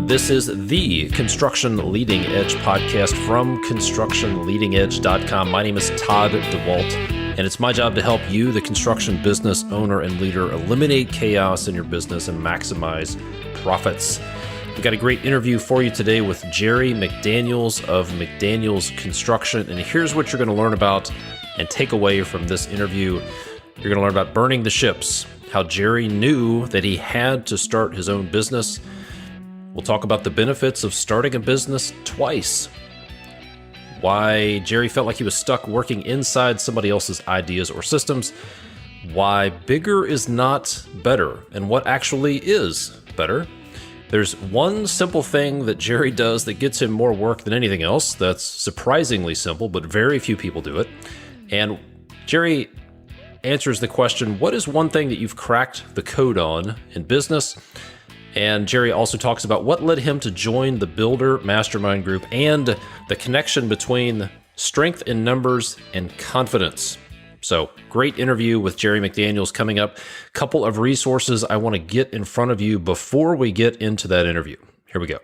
This is the Construction Leading Edge podcast from constructionleadingedge.com. My name is Todd DeWalt, and it's my job to help you, the construction business owner and leader, eliminate chaos in your business and maximize profits. We've got a great interview for you today with Jerry McDaniels of McDaniels Construction, and here's what you're going to learn about and take away from this interview. You're going to learn about burning the ships, how Jerry knew that he had to start his own business. We'll talk about the benefits of starting a business twice, why Jerry felt like he was stuck working inside somebody else's ideas or systems, why bigger is not better, and what actually is better. There's one simple thing that Jerry does that gets him more work than anything else. That's surprisingly simple, but very few people do it. And Jerry answers the question, what is one thing that you've cracked the code on in business? And Jerry also talks about what led him to join the Builder Mastermind Group and the connection between strength in numbers and confidence. So, great interview with Jerry McDaniels coming up. Couple of resources I want to get in front of you before we get into that interview. Here we go.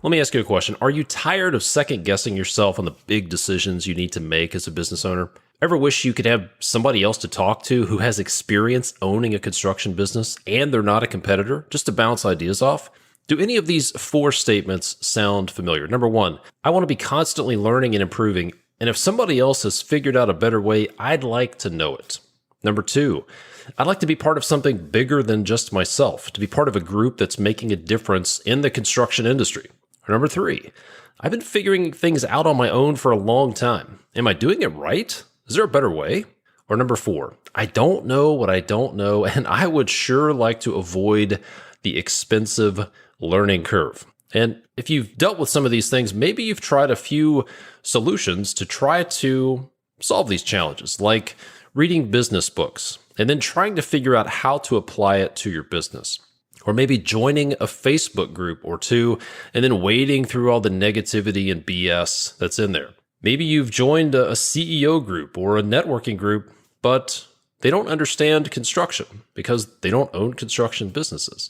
Let me ask you a question. Are you tired of second guessing yourself on the big decisions you need to make as a business owner? Ever wish you could have somebody else to talk to who has experience owning a construction business and they're not a competitor, just to bounce ideas off? Do any of these four statements sound familiar? Number one, I want to be constantly learning and improving, and if somebody else has figured out a better way, I'd like to know it. Number two, I'd like to be part of something bigger than just myself, to be part of a group that's making a difference in the construction industry. Or number three, I've been figuring things out on my own for a long time. Am I doing it right? Is there a better way? Or number four, I don't know what I don't know, and I would sure like to avoid the expensive learning curve. And if you've dealt with some of these things, maybe you've tried a few solutions to try to solve these challenges, like reading business books and then trying to figure out how to apply it to your business. Or maybe joining a Facebook group or two and then wading through all the negativity and BS that's in there. Maybe you've joined a CEO group or a networking group, but they don't understand construction because they don't own construction businesses.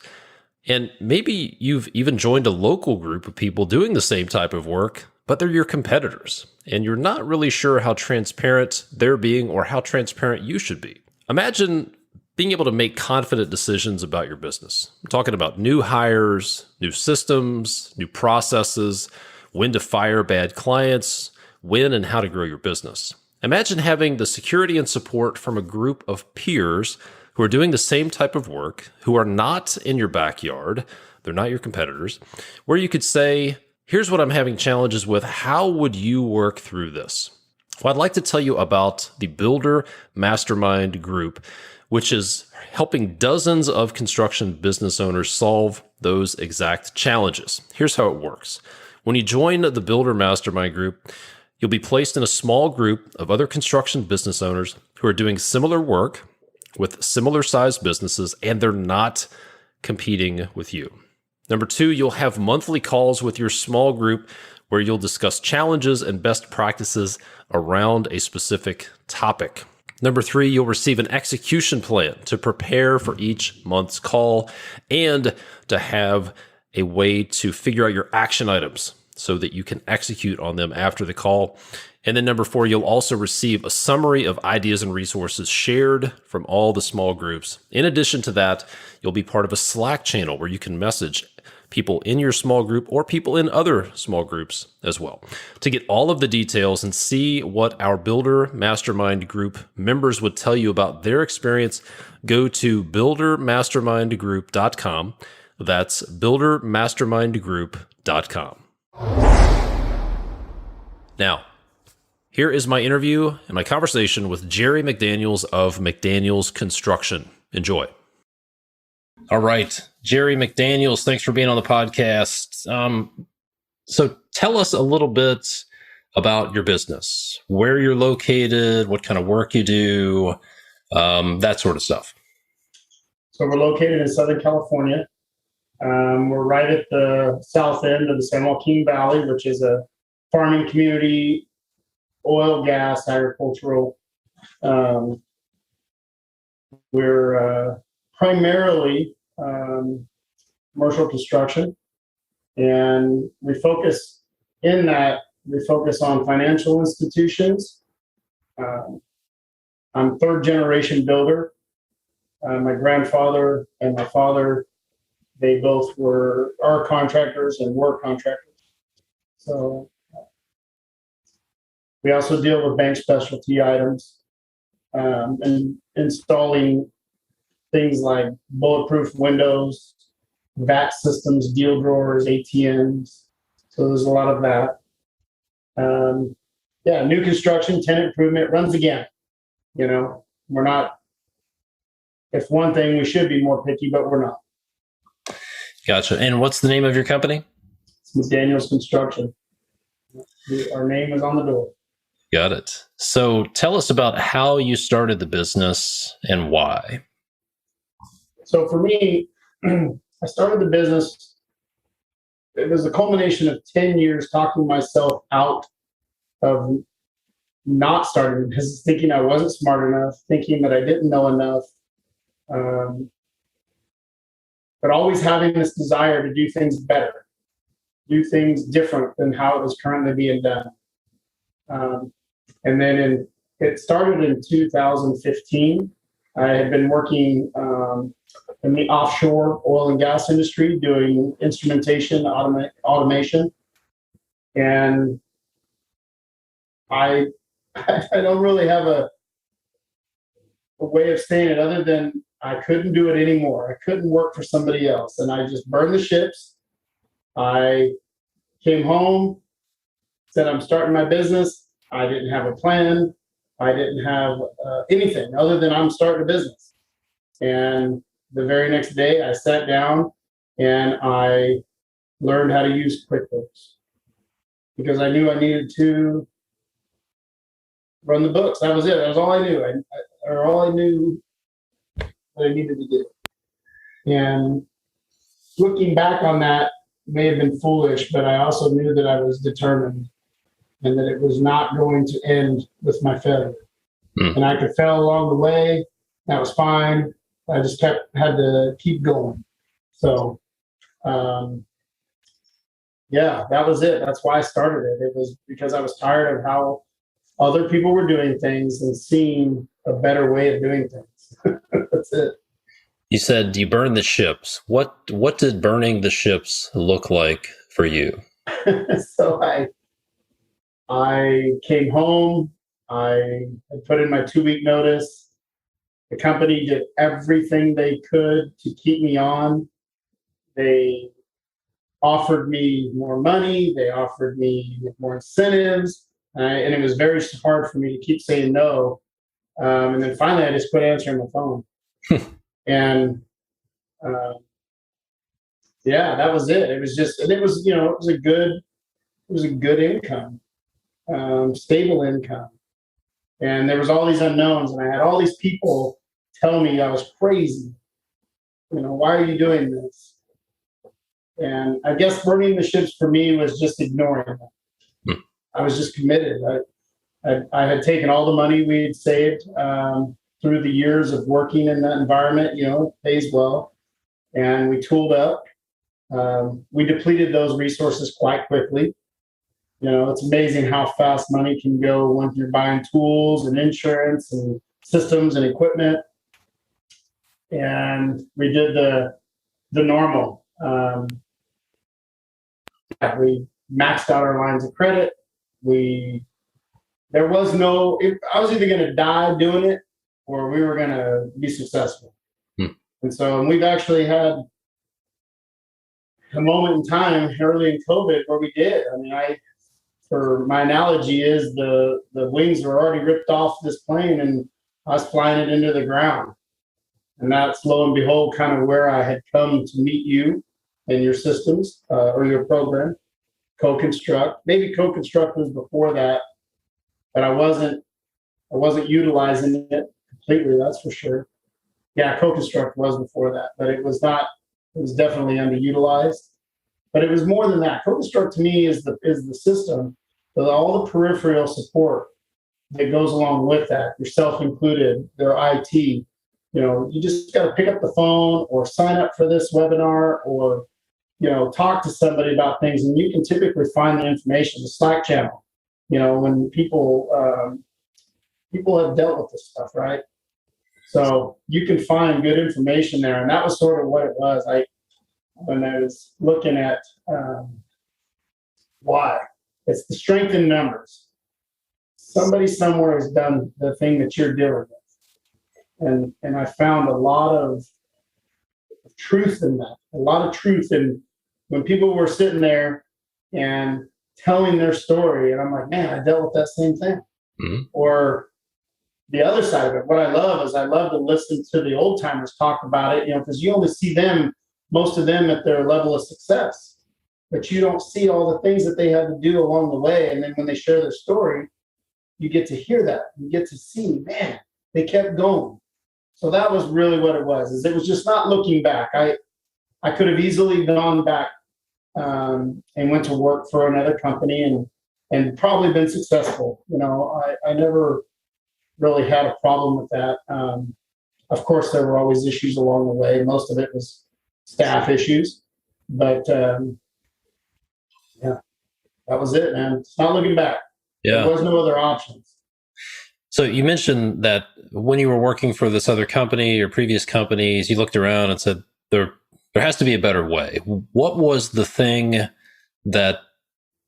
And maybe you've even joined a local group of people doing the same type of work, but they're your competitors, and you're not really sure how transparent they're being or how transparent you should be. Imagine being able to make confident decisions about your business. I'm talking about new hires, new systems, new processes, when to fire bad clients, when and how to grow your business. Imagine having the security and support from a group of peers who are doing the same type of work, who are not in your backyard, they're not your competitors, where you could say, here's what I'm having challenges with, how would you work through this? Well, I'd like to tell you about the Builder Mastermind Group, which is helping dozens of construction business owners solve those exact challenges. Here's how it works. When you join the Builder Mastermind Group, you'll be placed in a small group of other construction business owners who are doing similar work with similar sized businesses, and they're not competing with you. Number two, you'll have monthly calls with your small group where you'll discuss challenges and best practices around a specific topic. Number three, you'll receive an execution plan to prepare for each month's call and to have a way to figure out your action items so that you can execute on them after the call. And then number four, you'll also receive a summary of ideas and resources shared from all the small groups. In addition to that, you'll be part of a Slack channel where you can message people in your small group or people in other small groups as well. To get all of the details and see what our Builder Mastermind Group members would tell you about their experience, go to buildermastermindgroup.com. That's buildermastermindgroup.com. Now, here is my interview and my conversation with Jerry McDaniels of McDaniels Construction. Enjoy. All right, Jerry McDaniels, thanks for being on the podcast. So tell us a little bit about your business, where you're located, what kind of work you do, that sort of stuff. So we're located in Southern California. We're right at the south end of the San Joaquin Valley, which is a farming community oil, gas, agricultural. We're primarily commercial construction, and we focus on financial institutions. I'm third generation builder. My grandfather and my father, they both are contractors and were contractors. So we also deal with bank specialty items, and installing things like bulletproof windows, VAT systems, deal drawers, ATMs. So there's a lot of that. New construction, tenant improvement, runs the gamut. We're not, if one thing, we should be more picky, but we're not. Gotcha. And what's the name of your company? It's McDaniels Construction. Our name is on the door. Got it. So tell us about how you started the business and why. So for me, I started the business. It was a culmination of 10 years talking myself out of not starting the business, thinking I wasn't smart enough, thinking that I didn't know enough, but always having this desire to do things better, do things different than how it was currently being done. And then it started in 2015. I had been working in the offshore oil and gas industry, doing instrumentation, automation. And I don't really have a way of saying it other than I couldn't do it anymore. I couldn't work for somebody else. And I just burned the ships. I came home, said I'm starting my business. I didn't have a plan. I didn't have anything other than I'm starting a business. And the very next day I sat down and I learned how to use QuickBooks because I knew I needed to run the books. That was it. That was all I knew. All I knew what I needed to do. And looking back on that may have been foolish, but I also knew that I was determined and that it was not going to end with my failure. And I could fail along the way. That was fine. I just had to keep going. So, that was it. That's why I started it. It was because I was tired of how other people were doing things and seeing a better way of doing things. That's it. You said you burned the ships. What did burning the ships look like for you? So I came home. I had put in my 2-week notice. The company did everything they could to keep me on. They offered me more money. They offered me more incentives. And it was very hard for me to keep saying no. And then finally, I just quit answering my phone. And that was it. It was just, and it was a good income, stable income. And there was all these unknowns, and I had all these people tell me I was crazy. Why are you doing this? And I guess burning the ships for me was just ignoring them. I was just committed. I had taken all the money we had saved through the years of working in that environment. It pays well, and we tooled up. We depleted those resources quite quickly. It's amazing how fast money can go when you're buying tools and insurance and systems and equipment. And we did the normal. We maxed out our lines of credit. I was either going to die doing it or we were going to be successful. And we've actually had a moment in time early in COVID where we did. For my analogy is the wings were already ripped off this plane and I was flying it into the ground. And that's, lo and behold, kind of where I had come to meet you and your systems or your program, Co-Construct. Maybe Co-Construct was before that, but I wasn't utilizing it completely, that's for sure. Yeah, Co-Construct was before that, but it was definitely underutilized. But it was more than that. Co-Construct to me is the system with all the peripheral support that goes along with that, yourself included, their IT. You just got to pick up the phone or sign up for this webinar or, talk to somebody about things. And you can typically find the information, the Slack channel, when people have dealt with this stuff, right? So you can find good information there. And that was sort of what it was. When I was looking at why, it's the strength in numbers. Somebody somewhere has done the thing that you're dealing with. And I found a lot of truth in that, a lot of truth in when people were sitting there and telling their story. And I'm like, man, I dealt with that same thing. Mm-hmm. Or the other side of it, what I love is I love to listen to the old timers talk about it, because you only see them, most of them at their level of success, but you don't see all the things that they had to do along the way. And then when they share their story, you get to hear that. You get to see, man, they kept going. So that was really what it was, is it was just not looking back. I could have easily gone back and went to work for another company and probably been successful. I never really had a problem with that. Of course, there were always issues along the way. Most of it was staff issues, but yeah, that was it, man. It's not looking back. Yeah. There was no other options. So you mentioned that when you were working for this other company or previous companies, you looked around and said, there has to be a better way. What was the thing that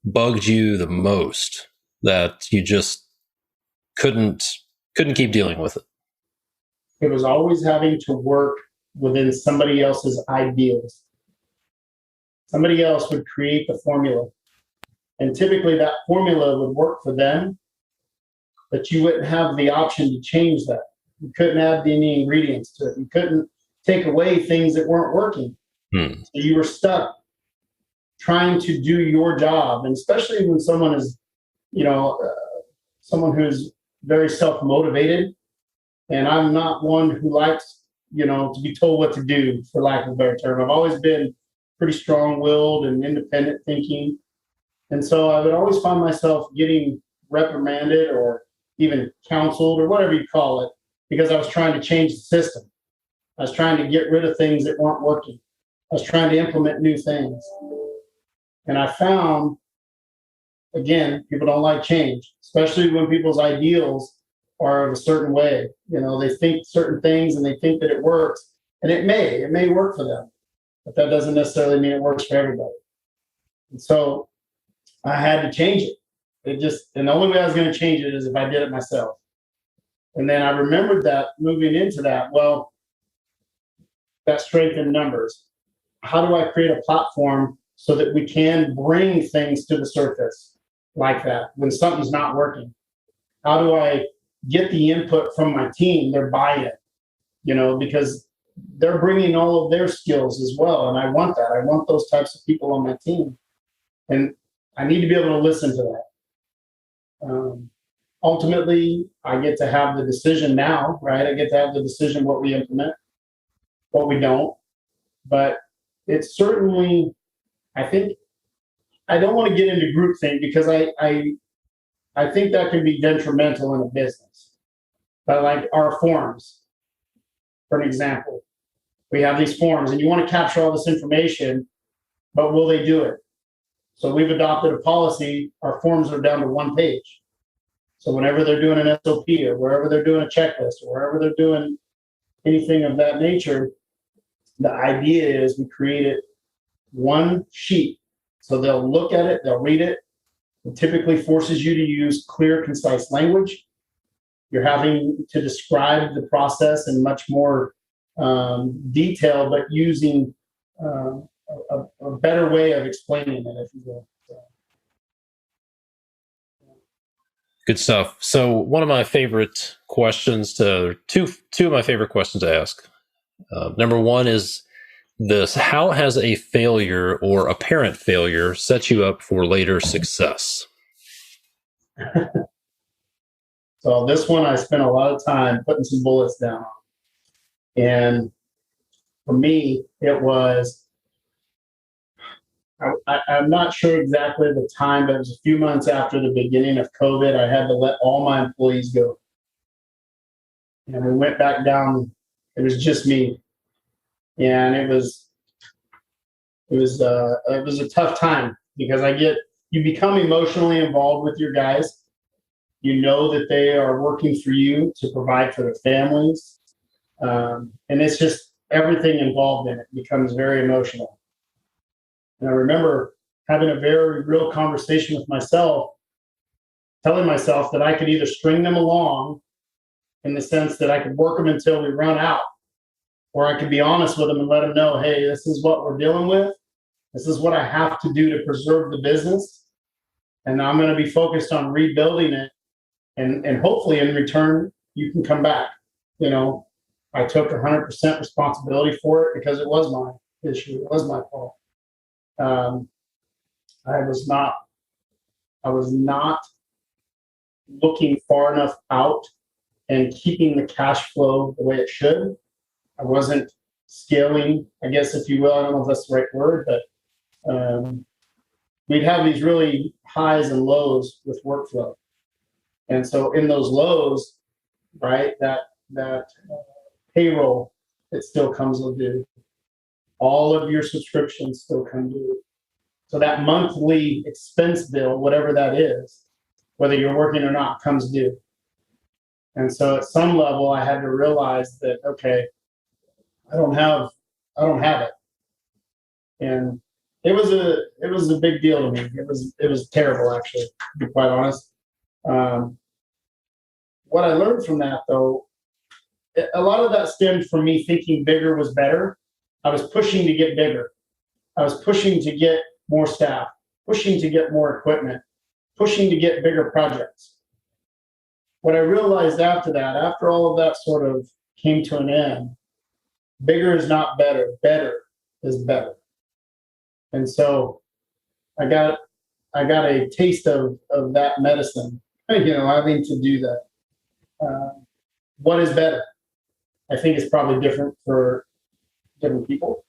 bugged you the most that you just couldn't keep dealing with it? It was always having to work within somebody else's ideals. Somebody else would create the formula. And typically that formula would work for them, but you wouldn't have the option to change that. You couldn't add any ingredients to it. You couldn't take away things that weren't working. So you were stuck trying to do your job. And especially when someone is, someone who's very self-motivated. And I'm not one who likes, to be told what to do, for lack of a better term. I've always been pretty strong-willed and independent thinking. And so I would always find myself getting reprimanded or even counseled or whatever you call it, because I was trying to change the system. I was trying to get rid of things that weren't working. I was trying to implement new things. And I found, again, people don't like change, especially when people's ideals are of a certain way. They think certain things and they think that it works, and it may work for them, but that doesn't necessarily mean it works for everybody. And so I had to change it. And the only way I was going to change it is if I did it myself. And then I remembered that moving into that, well, that strength in numbers. How do I create a platform so that we can bring things to the surface like that when something's not working? How do I get the input from my team, their buy-in, because they're bringing all of their skills as well. And I want that. I want those types of people on my team. And I need to be able to listen to that. Ultimately, I get to have the decision now, right? I get to have the decision what we implement, what we don't. But it's certainly, I think, I don't want to get into groupthink because I think that can be detrimental in a business. But like our forms, for an example, we have these forms and you want to capture all this information, but will they do it? So we've adopted a policy. Our forms are down to one page. So whenever they're doing an SOP or wherever they're doing a checklist or wherever they're doing anything of that nature, the idea is we create it one sheet. So they'll look at it, they'll read it. It typically forces you to use clear, concise language. You're having to describe the process in much more detail, but using a better way of explaining it, if you will. Good stuff. So one of my favorite questions two of my favorite questions to ask. Number one is this: how has a failure or apparent failure set you up for later success? So this one, I spent a lot of time putting some bullets down on. And for me, it was I'm not sure exactly the time, but it was a few months after the beginning of COVID. I had to let all my employees go. And we went back down. It was just me. And it was a tough time because you become emotionally involved with your guys. You know that they are working for you to provide for their families. And it's just everything involved in it becomes very emotional. And I remember having a very real conversation with myself, telling myself that I could either string them along in the sense that I could work them until we run out, or I could be honest with them and let them know, hey, this is what we're dealing with. This is what I have to do to preserve the business. And I'm going to be focused on rebuilding it. And hopefully in return, you can come back. I took 100% responsibility for it because it was my issue. It was my fault. I was not looking far enough out and keeping the cash flow the way it should. I wasn't scaling, I guess, if you will. I don't know if that's the right word, but we'd have these really highs and lows with workflow. And so in those lows, right, that payroll, it still comes due. All of your subscriptions still come due. So that monthly expense bill, whatever that is, whether you're working or not, comes due. And so at some level, I had to realize that, okay, I don't have it. And it was a big deal to me. It was terrible, actually, to be quite honest. What I learned from that, though, a lot of that stemmed from me thinking bigger was better. I was pushing to get bigger. I was pushing to get more staff, pushing to get more equipment, pushing to get bigger projects. What I realized after that, after all of that sort of came to an end, bigger is not better. Better is better. And so I got a taste of that medicine, having to do that. What is better? I think it's probably different for different people.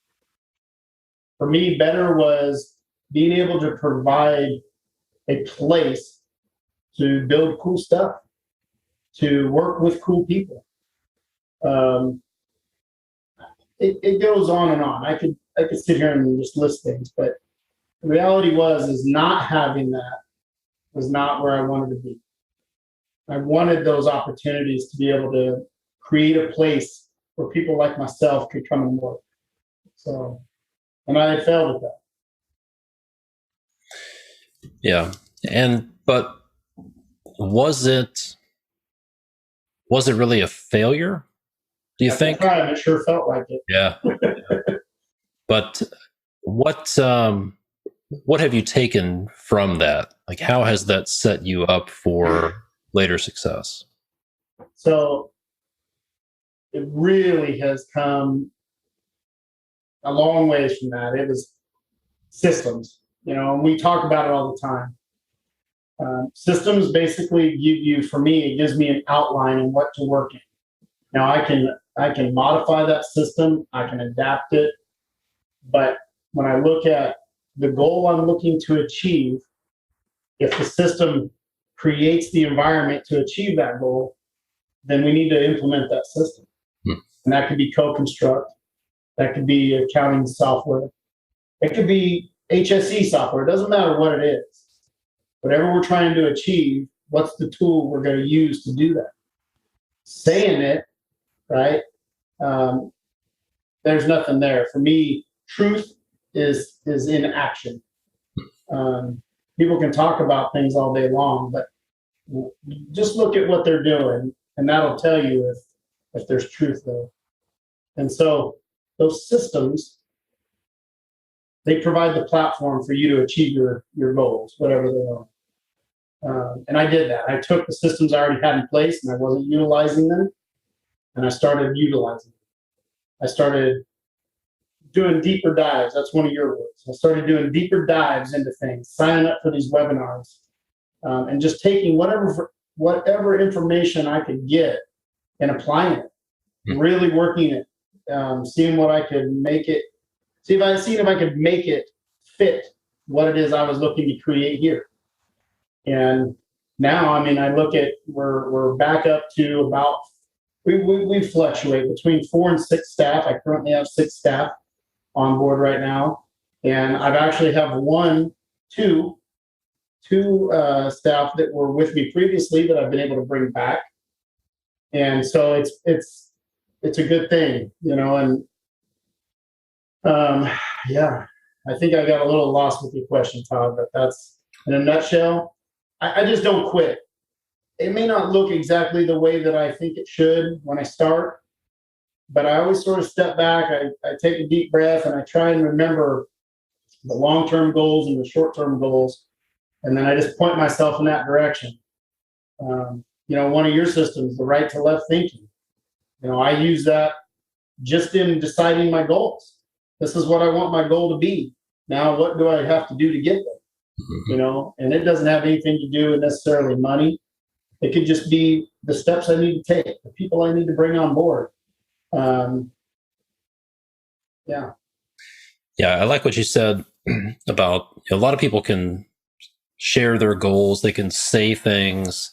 For me, better was being able to provide a place to build cool stuff, to work with cool people. It goes on and on. I could sit here and just list things, but the reality is not having that was not where I wanted to be. I wanted those opportunities to be able to create a place where people like myself could come and work. So, and I had failed at that. Yeah. But was it really a failure? Do you think? At the time, it sure felt like it. Yeah. But what have you taken from that? Like, how has that set you up for later success? So it really has come a long ways from that. It was systems, and we talk about it all the time. Systems basically it gives me an outline in what to work in. Now I can modify that system, I can adapt it, but when I look at the goal I'm looking to achieve, if the system creates the environment to achieve that goal, then we need to implement that system. And that could be co-construct, that could be accounting software, it could be HSE software. It doesn't matter what it is. Whatever we're trying to achieve, what's the tool we're going to use to do that? Saying it, right? There's nothing there. For me, truth is in action. People can talk about things all day long, but just look at what they're doing, and that'll tell you if there's truth there. And so those systems, they provide the platform for you to achieve your goals, whatever they are. And I did that. I took the systems I already had in place and I wasn't utilizing them, and I started utilizing them. I started doing deeper dives. That's one of your words. I started doing deeper dives into things, signing up for these webinars, and just taking whatever information I could get and applying it, really working it, seeing what I could make it. Seeing if I could make it fit what it is I was looking to create here. And now, I mean, I look at, we're back up to about, we fluctuate between 4 and 6 staff. I currently have 6 staff on board right now. And I've actually have two staff that were with me previously that I've been able to bring back. And so it's a good thing, and yeah, I think I got a little lost with your question, Todd, but that's in a nutshell. I just don't quit. It may not look exactly the way that I think it should when I start, but I always sort of step back. I take a deep breath and I try and remember the long-term goals and the short-term goals. And then I just point myself in that direction. One of your systems, the right to left thinking, I use that just in deciding my goals. This is what I want my goal to be. Now, what do I have to do to get there? And it doesn't have anything to do with necessarily money. It could just be the steps I need to take, the people I need to bring on board. Yeah. Yeah, I like what you said about a lot of people can share their goals, they can say things,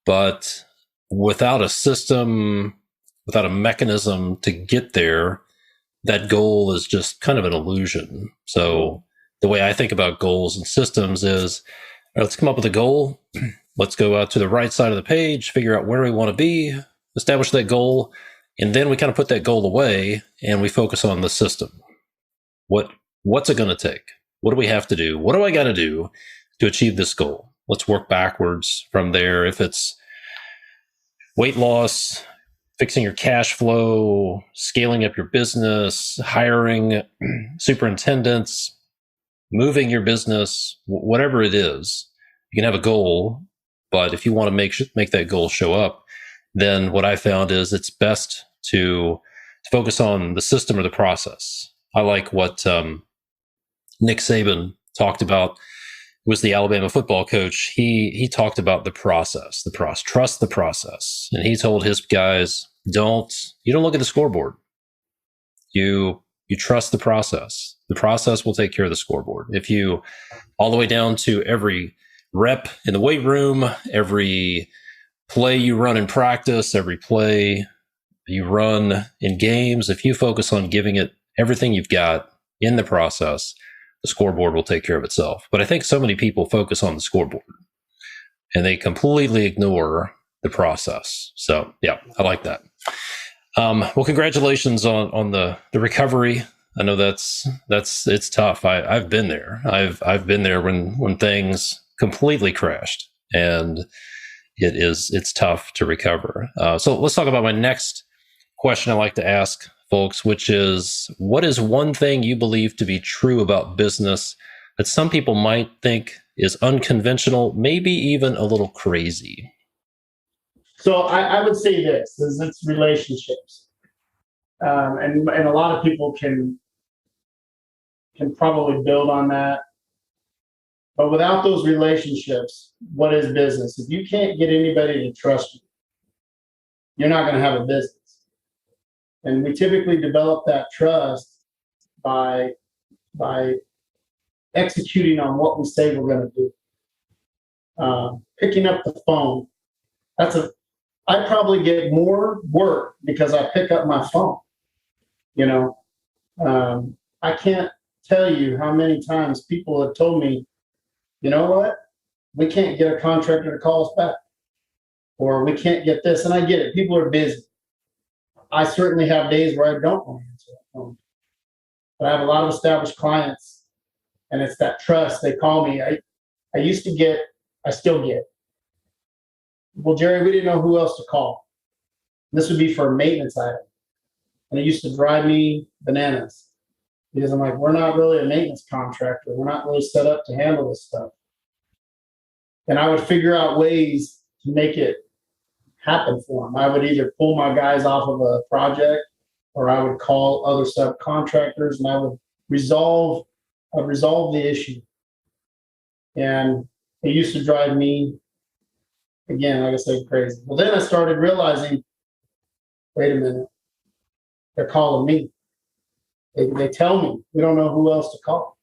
but without a system, without a mechanism to get there, that goal is just kind of an illusion. So the way I think about goals and systems is, let's come up with a goal. Let's go out to the right side of the page, figure out where we want to be, establish that goal, and then we kind of put that goal away and we focus on the system. What's it going to take? What do we have to do? What do I got to do to achieve this goal? Let's work backwards from there. If it's weight loss, fixing your cash flow, scaling up your business, hiring superintendents, moving your business, whatever it is, you can have a goal. But if you want to make that goal show up, then what I found is it's best to focus on the system or the process. I like what Nick Saban talked about, who was the Alabama football coach. He talked about the process, trust the process. And he told his guys, you don't look at the scoreboard. You trust the process. The process will take care of the scoreboard. If you, all the way down to every rep in the weight room, every play you run in practice, every play you run in games, if you focus on giving it everything you've got in the process, the scoreboard will take care of itself. But I think so many people focus on the scoreboard and they completely ignore the process. So yeah, I like that. Well, congratulations on the recovery. I know it's tough. I've been there. I've been there when things completely crashed, and it's tough to recover. So let's talk about my next question I like to ask folks, which is, what is one thing you believe to be true about business that some people might think is unconventional, maybe even a little crazy? So I would say this is it's relationships, and a lot of people can probably build on that. But without those relationships, what is business? If you can't get anybody to trust you, you're not going to have a business. And we typically develop that trust by executing on what we say we're going to do. Picking up the phone. I probably get more work because I pick up my phone. I can't tell you how many times people have told me, you know what? We can't get a contractor to call us back, or we can't get this. And I get it. People are busy. I certainly have days where I don't want to answer that phone, but I have a lot of established clients, and it's that trust. They call me. I used to get, I still get, well, Jerry, we didn't know who else to call. This would be for a maintenance item. And it used to drive me bananas because I'm like, we're not really a maintenance contractor. We're not really set up to handle this stuff. And I would figure out ways to make it happen for them. I would either pull my guys off of a project, or I would call other subcontractors, and I would resolve the issue. And it used to drive me, again, like I said, crazy. Well, then I started realizing, wait a minute, they're calling me. They tell me we don't know who else to call.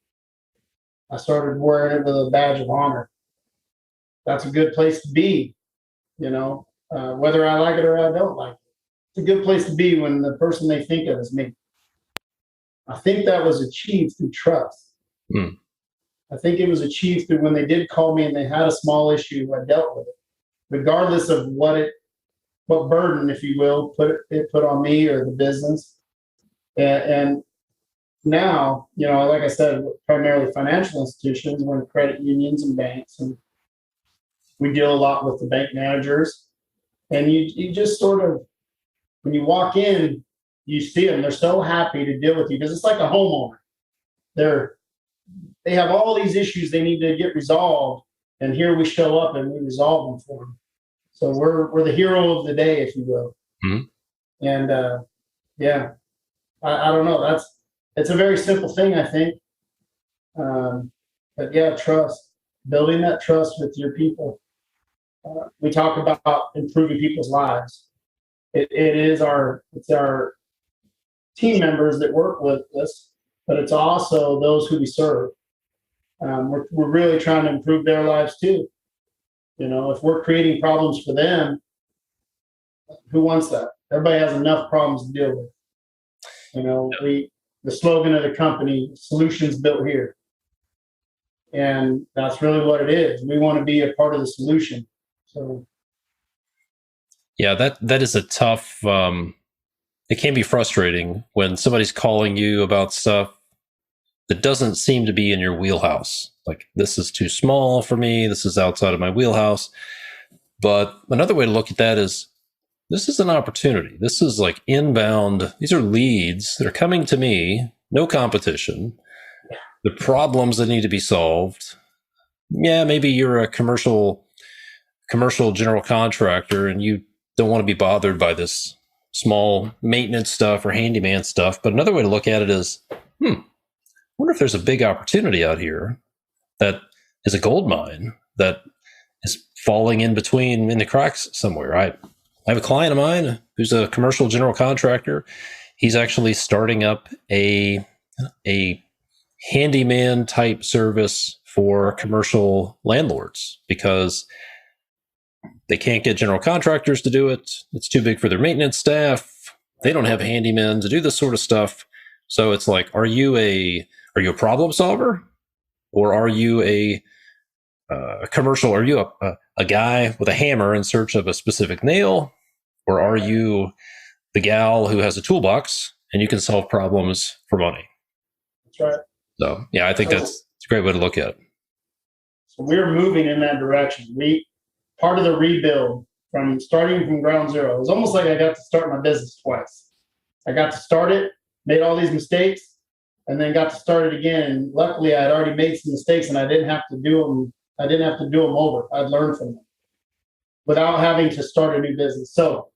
I started wearing it with a badge of honor. That's a good place to be, whether I like it or I don't like it. It's a good place to be when the person they think of is me. I think that was achieved through trust. Hmm. I think it was achieved through when they did call me and they had a small issue, I dealt with it, regardless of what burden, if you will, put on me or the business. And now, like I said, primarily financial institutions, we're in credit unions and banks, and we deal a lot with the bank managers. And you just sort of, when you walk in, you see them. They're so happy to deal with you because it's like a homeowner. They have all these issues they need to get resolved, and here we show up and we resolve them for them. So we're the hero of the day, if you will. Mm-hmm. And I don't know. It's a very simple thing, I think. But yeah, trust, building that trust with your people. We talk about improving people's lives. It's our team members that work with us, but it's also those who we serve. We're really trying to improve their lives too. If we're creating problems for them, who wants that? Everybody has enough problems to deal with. The slogan of the company, solutions built here. And that's really what it is. We want to be a part of the solution. So yeah, that is a tough, it can be frustrating when somebody's calling you about stuff that doesn't seem to be in your wheelhouse. Like, this is too small for me. This is outside of my wheelhouse. But another way to look at that is, this is an opportunity. This is like inbound. These are leads that are coming to me, no competition. The problems that need to be solved. Yeah, maybe you're a commercial general contractor and you don't want to be bothered by this small maintenance stuff or handyman stuff. But another way to look at it is, I wonder if there's a big opportunity out here that is a gold mine that is falling in the cracks somewhere. I have a client of mine who's a commercial general contractor. He's actually starting up a handyman type service for commercial landlords because they can't get general contractors to do it. It's too big for their maintenance staff. They don't have handymen to do this sort of stuff. So it's like, are you a problem solver, or are you a commercial? Are you a guy with a hammer in search of a specific nail, or are you the gal who has a toolbox and you can solve problems for money? That's right. So yeah, I think that's a great way to look at it. So we're moving in that direction. Part of the rebuild from starting from ground zero. It was almost like I got to start my business twice. I got to start it, made all these mistakes, and then got to start it again. And luckily, I had already made some mistakes, and I didn't have to do them. I didn't have to do them over. I'd learned from them without having to start a new business. So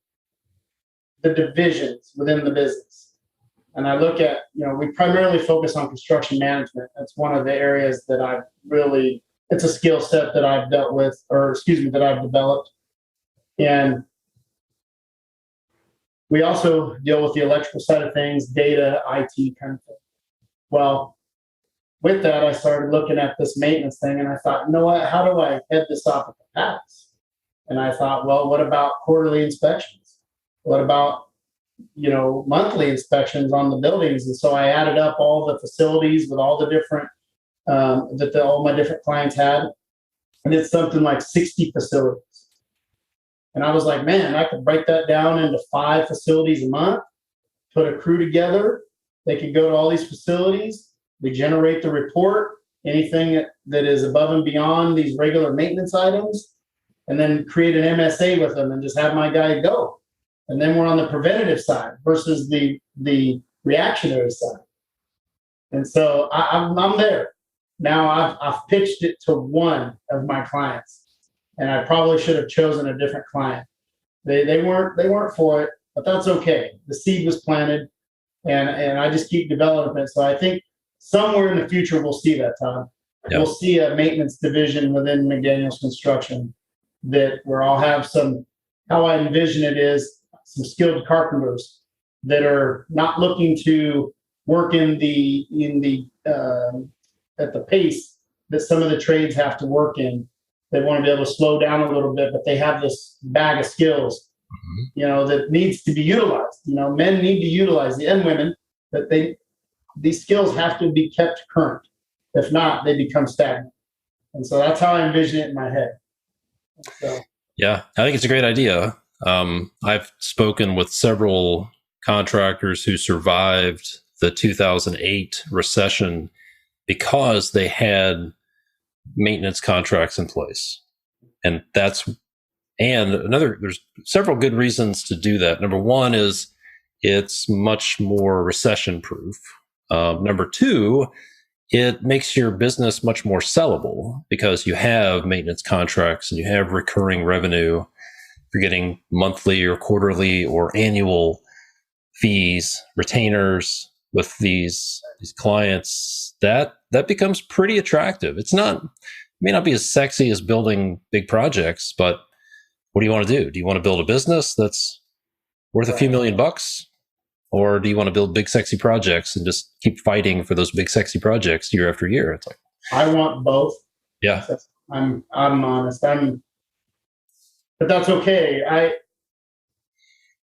the divisions within the business. And I look at, we primarily focus on construction management. That's one of the areas that it's a skill set that I've that I've developed. And we also deal with the electrical side of things, data, IT kind of thing. Well, with that, I started looking at this maintenance thing, and I thought, you know what, how do I head this off at the pass? And I thought, well, what about quarterly inspections? What about, monthly inspections on the buildings? And so I added up all the facilities with all the different, all my different clients had, and it's something like 60 facilities. And I was like, man, I could break that down into 5 facilities a month, put a crew together. They could go to all these facilities. We generate the report, anything that is above and beyond these regular maintenance items, and then create an MSA with them and just have my guy go. And then we're on the preventative side versus the reactionary side. And so I'm there. Now I've pitched it to one of my clients, and I probably should have chosen a different client. They weren't for it, but that's okay. The seed was planted, and I just keep developing it. So I think somewhere in the future we'll see that, Tom. Yep. We'll see a maintenance division within McDaniels Construction where I'll have how I envision it is some skilled carpenters that are not looking to work at the pace that some of the trades have to work in. They want to be able to slow down a little bit, but they have this bag of skills, that needs to be utilized. Men need to utilize and women, that these skills have to be kept current. If not, they become stagnant. And so that's how I envision it in my head. So. Yeah, I think it's a great idea. I've spoken with several contractors who survived the 2008 recession because they had maintenance contracts in place. And there's several good reasons to do that. Number one is it's much more recession proof. Number two, it makes your business much more sellable because you have maintenance contracts and you have recurring revenue. You're getting monthly or quarterly or annual fees, retainers with these clients. That becomes pretty attractive. It may not be as sexy as building big projects, but what do you want to do? Do you want to build a business that's worth a few $1,000,000? Or do you want to build big, sexy projects and just keep fighting for those big, sexy projects year after year? It's like, I want both. Yeah. I'm honest. But that's okay.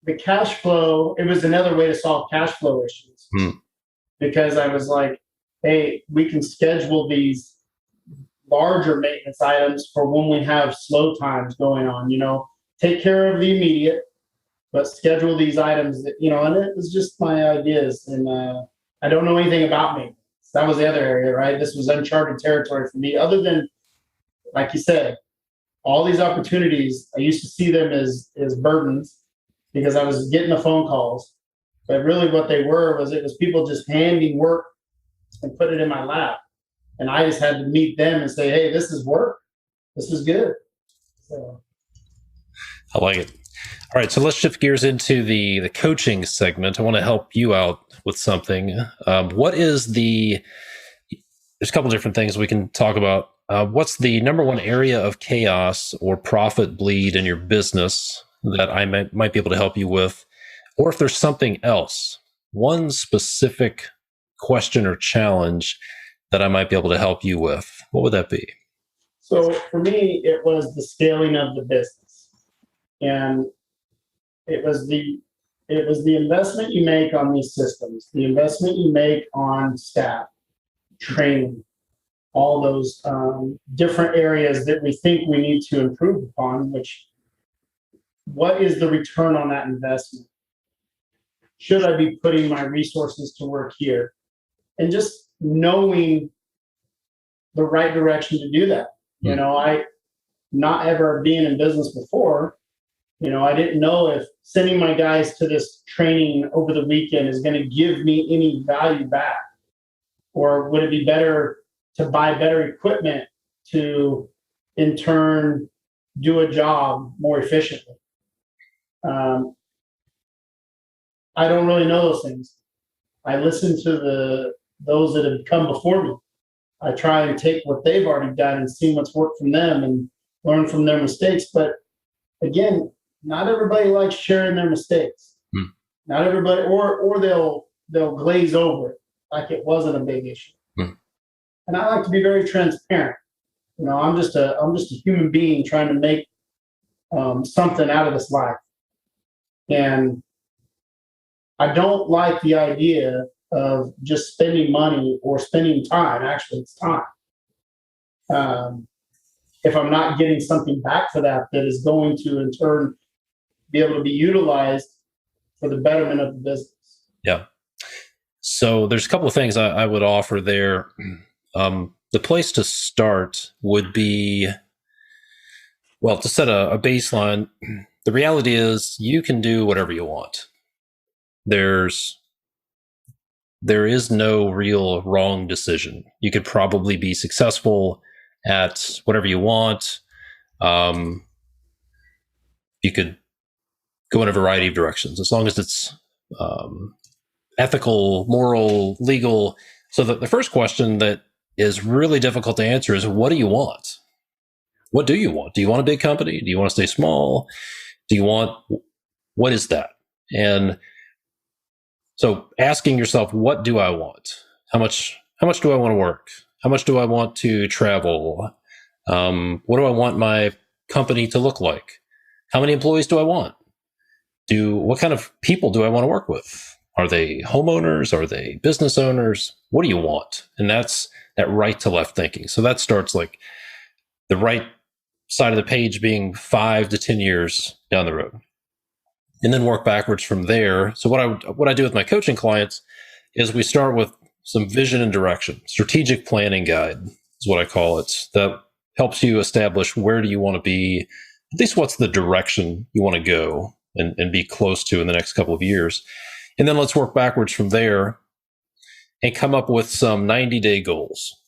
The cash flow, it was another way to solve cash flow issues. Because I was like, hey, we can schedule these larger maintenance items for when we have slow times going on, take care of the immediate, but schedule these items that, and it was just my ideas. And I don't know anything about maintenance. That was the other area, right? This was uncharted territory for me, other than, like you said, all these opportunities. I used to see them as burdens because I was getting the phone calls. But really what they were was, it was people just handing work and put it in my lap. And I just had to meet them and say, hey, this is work. This is good. So. I like it. All right, so let's shift gears into the coaching segment. I want to help you out with something. There's a couple different things we can talk about. What's the number one area of chaos or profit bleed in your business that I might be able to help you with? Or if there's something else, one specific question or challenge that I might be able to help you with, what would that be? So for me, it was the scaling of the business. And it was the investment you make on these systems, the investment you make on staff, training, all those different areas that we think we need to improve upon, what is the return on that investment? Should I be putting my resources to work here? And just knowing the right direction to do that. I not ever being in business before, I didn't know if sending my guys to this training over the weekend is going to give me any value back, or would it be better to buy better equipment to, in turn, do a job more efficiently? I don't really know those things. I listen to those that have come before me. I try and take what they've already done and see what's worked from them and learn from their mistakes. But again, not everybody likes sharing their mistakes. Not everybody, or they'll glaze over it like it wasn't a big issue. And I like to be very transparent. I'm just a human being trying to make something out of this life. And I don't like the idea of just spending money or spending time. Actually, it's time. If I'm not getting something back for that is going to, in turn, be able to be utilized for the betterment of the business. Yeah. So there's a couple of things I would offer there. The place to start would be, to set a baseline. The reality is you can do whatever you want. There is no real wrong decision. You could probably be successful at whatever you want. You could go in a variety of directions, as long as it's ethical, moral, legal. So the first question that is really difficult to answer is, what do you want? What do you want? Do you want a big company? Do you want to stay small? What is that? And so asking yourself, what do I want? How much do I want to work? How much do I want to travel? What do I want my company to look like? How many employees do I want? What kind of people do I want to work with? Are they homeowners? Are they business owners? What do you want? And that's that right to left thinking. So that starts like the right side of the page being 5 to 10 years down the road, and then work backwards from there. So what I do with my coaching clients is we start with some vision and direction. Strategic planning guide is what I call it. That helps you establish where do you want to be, at least what's the direction you want to go and be close to in the next couple of years. And then let's work backwards from there and come up with some 90-day goals.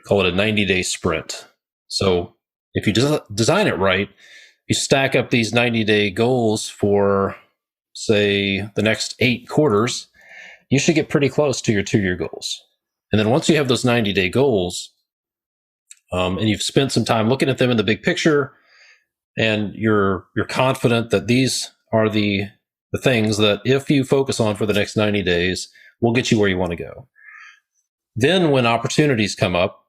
Call it a 90-day sprint. So if you design it right, you stack up these 90-day goals for, say, the next 8 quarters, you should get pretty close to your 2-year goals. And then once you have those 90-day goals, and you've spent some time looking at them in the big picture, and you're confident that these are the things that if you focus on for the next 90 days will get you where you want to go. Then when opportunities come up,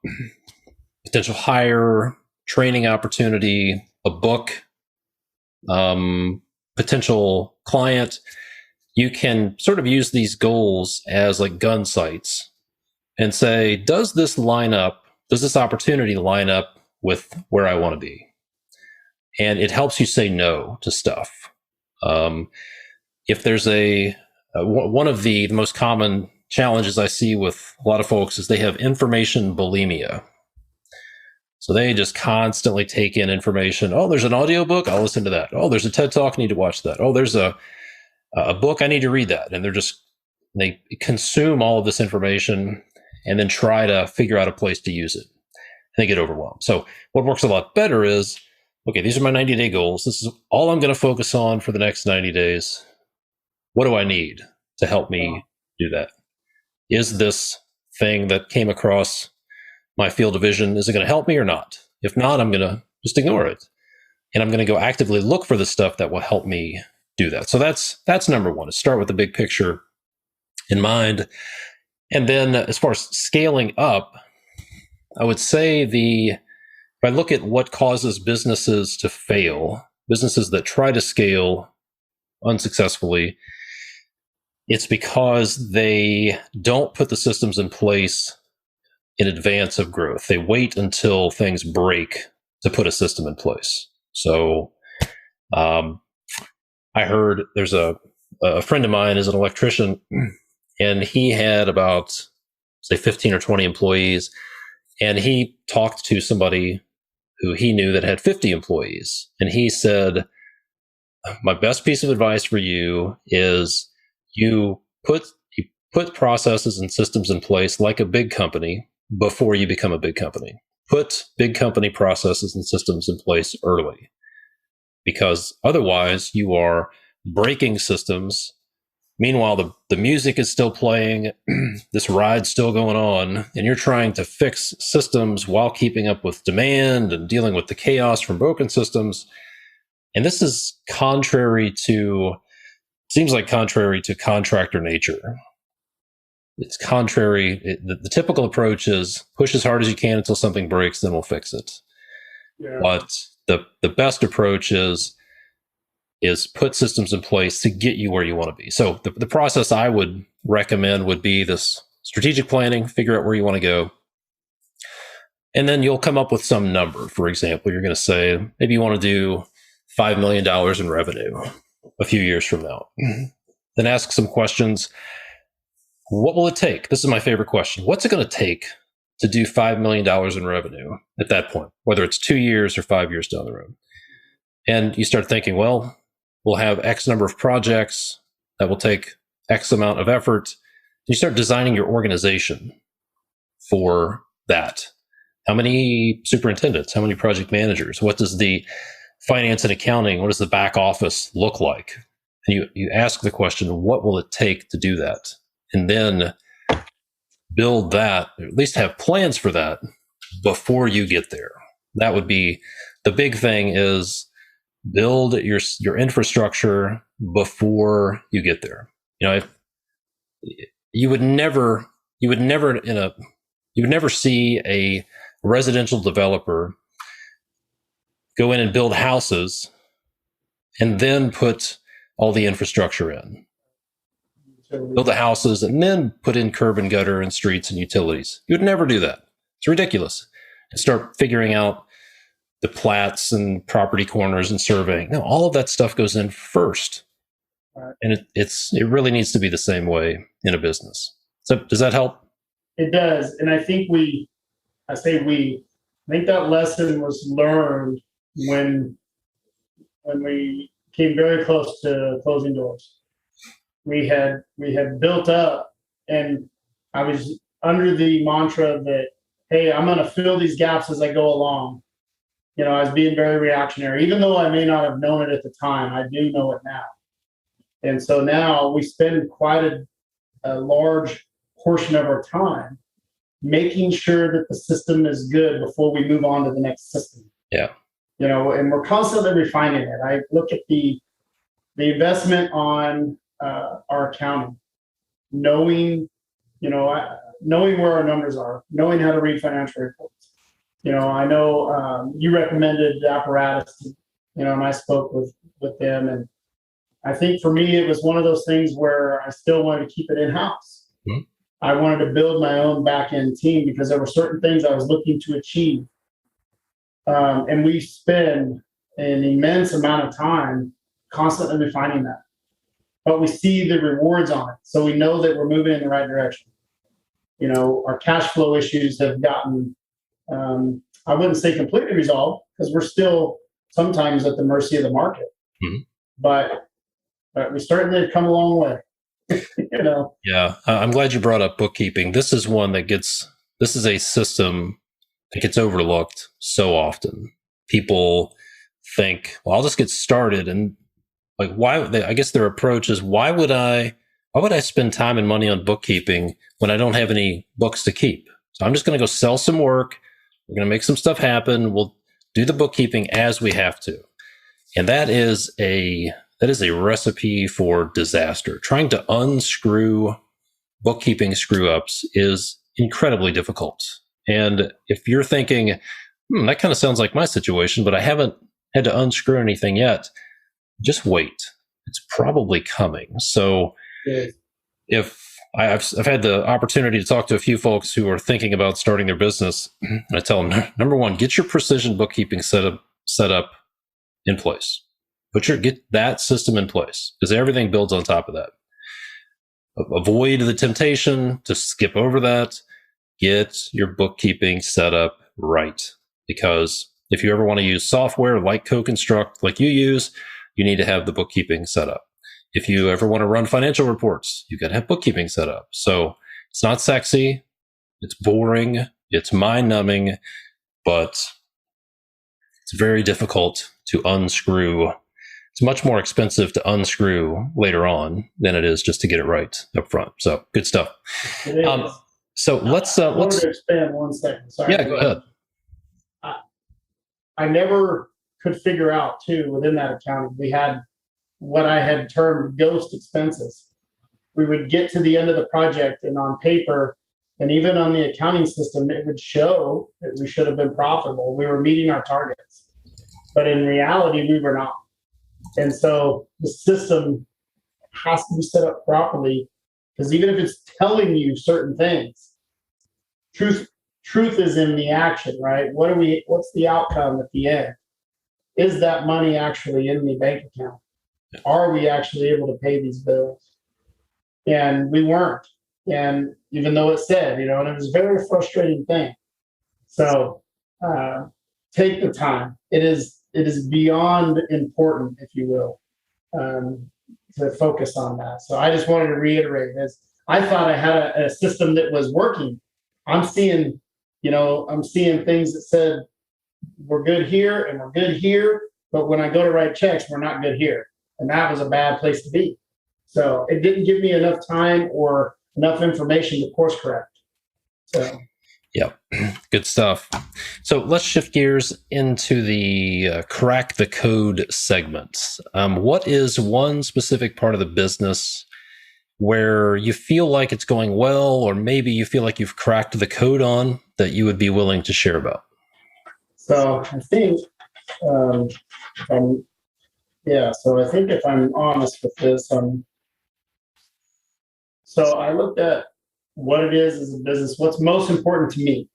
potential hire, training opportunity, a book, potential client, you can sort of use these goals as like gun sights and say, does this opportunity line up with where I want to be? And it helps you say no to stuff. If there's one of the most common challenges I see with a lot of folks is they have information bulimia. So they just constantly take in information. Oh, there's an audiobook, I'll listen to that. Oh, there's a TED Talk, I need to watch that. Oh, there's a book, I need to read that. And they consume all of this information and then try to figure out a place to use it. And they get overwhelmed. So what works a lot better is, okay, these are my 90-day goals. This is all I'm going to focus on for the next 90 days. What do I need to help me do that? Is this thing that came across my field of vision, is it going to help me or not? If not, I'm going to just ignore it. And I'm going to go actively look for the stuff that will help me do that. So that's number one, is start with the big picture in mind. And then as far as scaling up, I would say if I look at what causes businesses to fail, businesses that try to scale unsuccessfully, it's because they don't put the systems in place in advance of growth. They wait until things break to put a system in place. So I heard there's a friend of mine is an electrician, and he had about, say, 15 or 20 employees, and he talked to somebody who he knew that had 50 employees. And he said, my best piece of advice for you is you put processes and systems in place like a big company before you become a big company. Put big company processes and systems in place early, because otherwise you are breaking systems. Meanwhile, the music is still playing, this ride's still going on, and you're trying to fix systems while keeping up with demand and dealing with the chaos from broken systems. And this is seems like contrary to contractor nature. It's contrary. The typical approach is push as hard as you can until something breaks, then we'll fix it. Yeah. But the best approach is put systems in place to get you where you want to be. So the process I would recommend would be this strategic planning, figure out where you want to go. And then you'll come up with some number. For example, you're going to say, maybe you want to do $5 million in revenue a few years from now. Mm-hmm. Then ask some questions. What will it take? This is my favorite question. What's it going to take to do $5 million in revenue at that point, whether it's 2 years or 5 years down the road? And you start thinking, well, we'll have X number of projects that will take X amount of effort. You start designing your organization for that. How many superintendents? How many project managers? What does the finance and accounting, what does the back office look like? And you ask the question, what will it take to do that? And then build that, or at least have plans for that before you get there. That would be the big thing, is build your infrastructure before you get there. You know, you would never in a You would never see a residential developer go in and build houses and then put all the infrastructure in. Build the houses and then put in curb and gutter and streets and utilities. You would never do that. It's ridiculous. And start figuring out the plats and property corners and surveying. No, all of that stuff goes in first. And it really needs to be the same way in a business. So does that help? It does. And I think I think that lesson was learned when we came very close to closing doors. We had built up, and I was under the mantra that, hey, I'm going to fill these gaps as I go along. You know, I was being very reactionary, even though I may not have known it at the time. I do know it now. And so now we spend quite a large portion of our time making sure that the system is good before we move on to the next system. Yeah. You know, and we're constantly refining it. I look at the investment on our accounting, knowing where our numbers are, knowing how to read financial reports. You know, I know you recommended the apparatus, and I spoke with them, and I think for me it was one of those things where I still wanted to keep it in-house. Mm-hmm. I wanted to build my own back-end team because there were certain things I was looking to achieve. And we spend an immense amount of time constantly refining that. But we see the rewards on it. So we know that we're moving in the right direction. You know, our cash flow issues have gotten, I wouldn't say completely resolved, because we're still sometimes at the mercy of the market. Mm-hmm. But we certainly have come a long way. You know? Yeah. I'm glad you brought up bookkeeping. This is a system that gets overlooked so often. People think, well, I'll just get started. And I guess their approach is, why would I spend time and money on bookkeeping when I don't have any books to keep? So I'm just going to go sell some work. We're going to make some stuff happen. We'll do the bookkeeping as we have to. And that is a recipe for disaster. Trying to unscrew bookkeeping screw ups is incredibly difficult. And if you're thinking, that kind of sounds like my situation, but I haven't had to unscrew anything yet, just wait. It's probably coming. So if I've had the opportunity to talk to a few folks who are thinking about starting their business, and I tell them, number one, get your precision bookkeeping set up in place. Get that system in place, because everything builds on top of that. Avoid the temptation to skip over that. Get your bookkeeping set up right, because if you ever want to use software like CoConstruct, like you use, you need to have the bookkeeping set up. If you ever want to run financial reports, you've got to have bookkeeping set up. So it's not sexy. It's boring. It's mind-numbing, but it's very difficult to unscrew. It's much more expensive to unscrew later on than it is just to get it right up front. So good stuff. It is. So let's expand 1 second. Sorry. Yeah, go ahead. I never could figure out too, within that accounting, we had what I had termed ghost expenses. We would get to the end of the project, and on paper, and even on the accounting system, it would show that we should have been profitable. We were meeting our targets, but in reality, we were not. And so the system has to be set up properly, because even if it's telling you certain things, truth is in the action, right? What's the outcome at the end? Is that money actually in the bank account? Are we actually able to pay these bills? And we weren't. And even though it said, and it was a very frustrating thing. So take the time. It is beyond important, if you will, to focus on that. So I just wanted to reiterate this. I thought I had a system that was working. I'm seeing things that said we're good here and we're good here, but when I go to write checks, we're not good here. And that was a bad place to be. So it didn't give me enough time or enough information to course correct. So. Yeah, good stuff. So let's shift gears into the crack the code segment. What is one specific part of the business where you feel like it's going well, or maybe you feel like you've cracked the code on that you would be willing to share about? So I think, um, so I think if I'm honest with this, so I looked at what it is as a business, what's most important to me.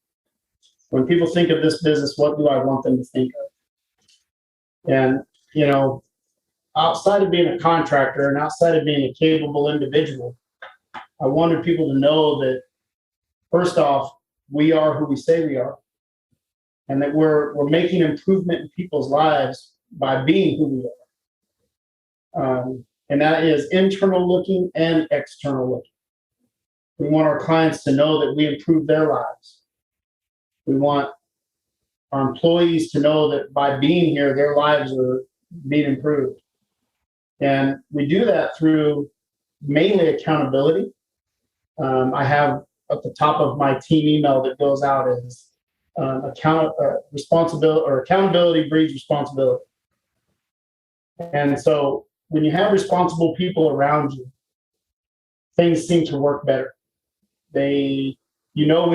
When people think of this business, what do I want them to think of? And, outside of being a contractor and outside of being a capable individual, I wanted people to know that, first off, we are who we say we are, and that we're making improvement in people's lives by being who we are. And that is internal looking and external looking. We want our clients to know that we improve their lives. We want our employees to know that by being here, their lives are being improved. And we do that through mainly accountability. I have at the top of my team email that goes out is accountability breeds responsibility. And so when you have responsible people around you, things seem to work better. When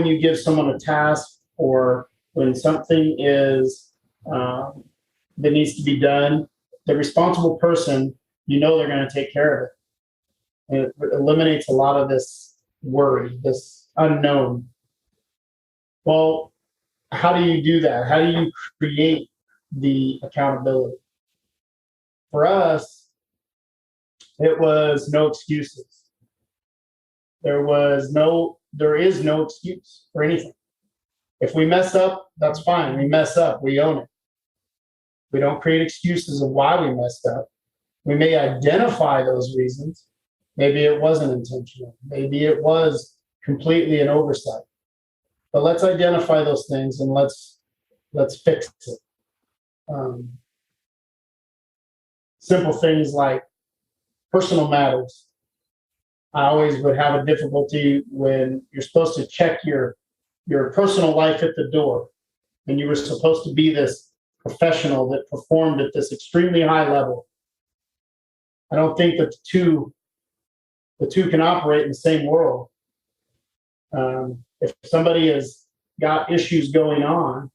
you give someone a task, or when something is that needs to be done, the responsible person, they're going to take care of it. And it eliminates a lot of this worry, this unknown. Well, how do you do that? How do you create the accountability? For us, it was no excuses. There is no excuse for anything. If we mess up, that's fine. We mess up, we own it. We don't create excuses of why we messed up. We may identify those reasons. Maybe it wasn't intentional. Maybe it was completely an oversight. But let's identify those things and let's fix it. Simple things like personal matters. I always would have a difficulty when you're supposed to check your personal life at the door, and you were supposed to be this professional that performed at this extremely high level. I don't think that the two can operate in the same world. If somebody has got issues going on,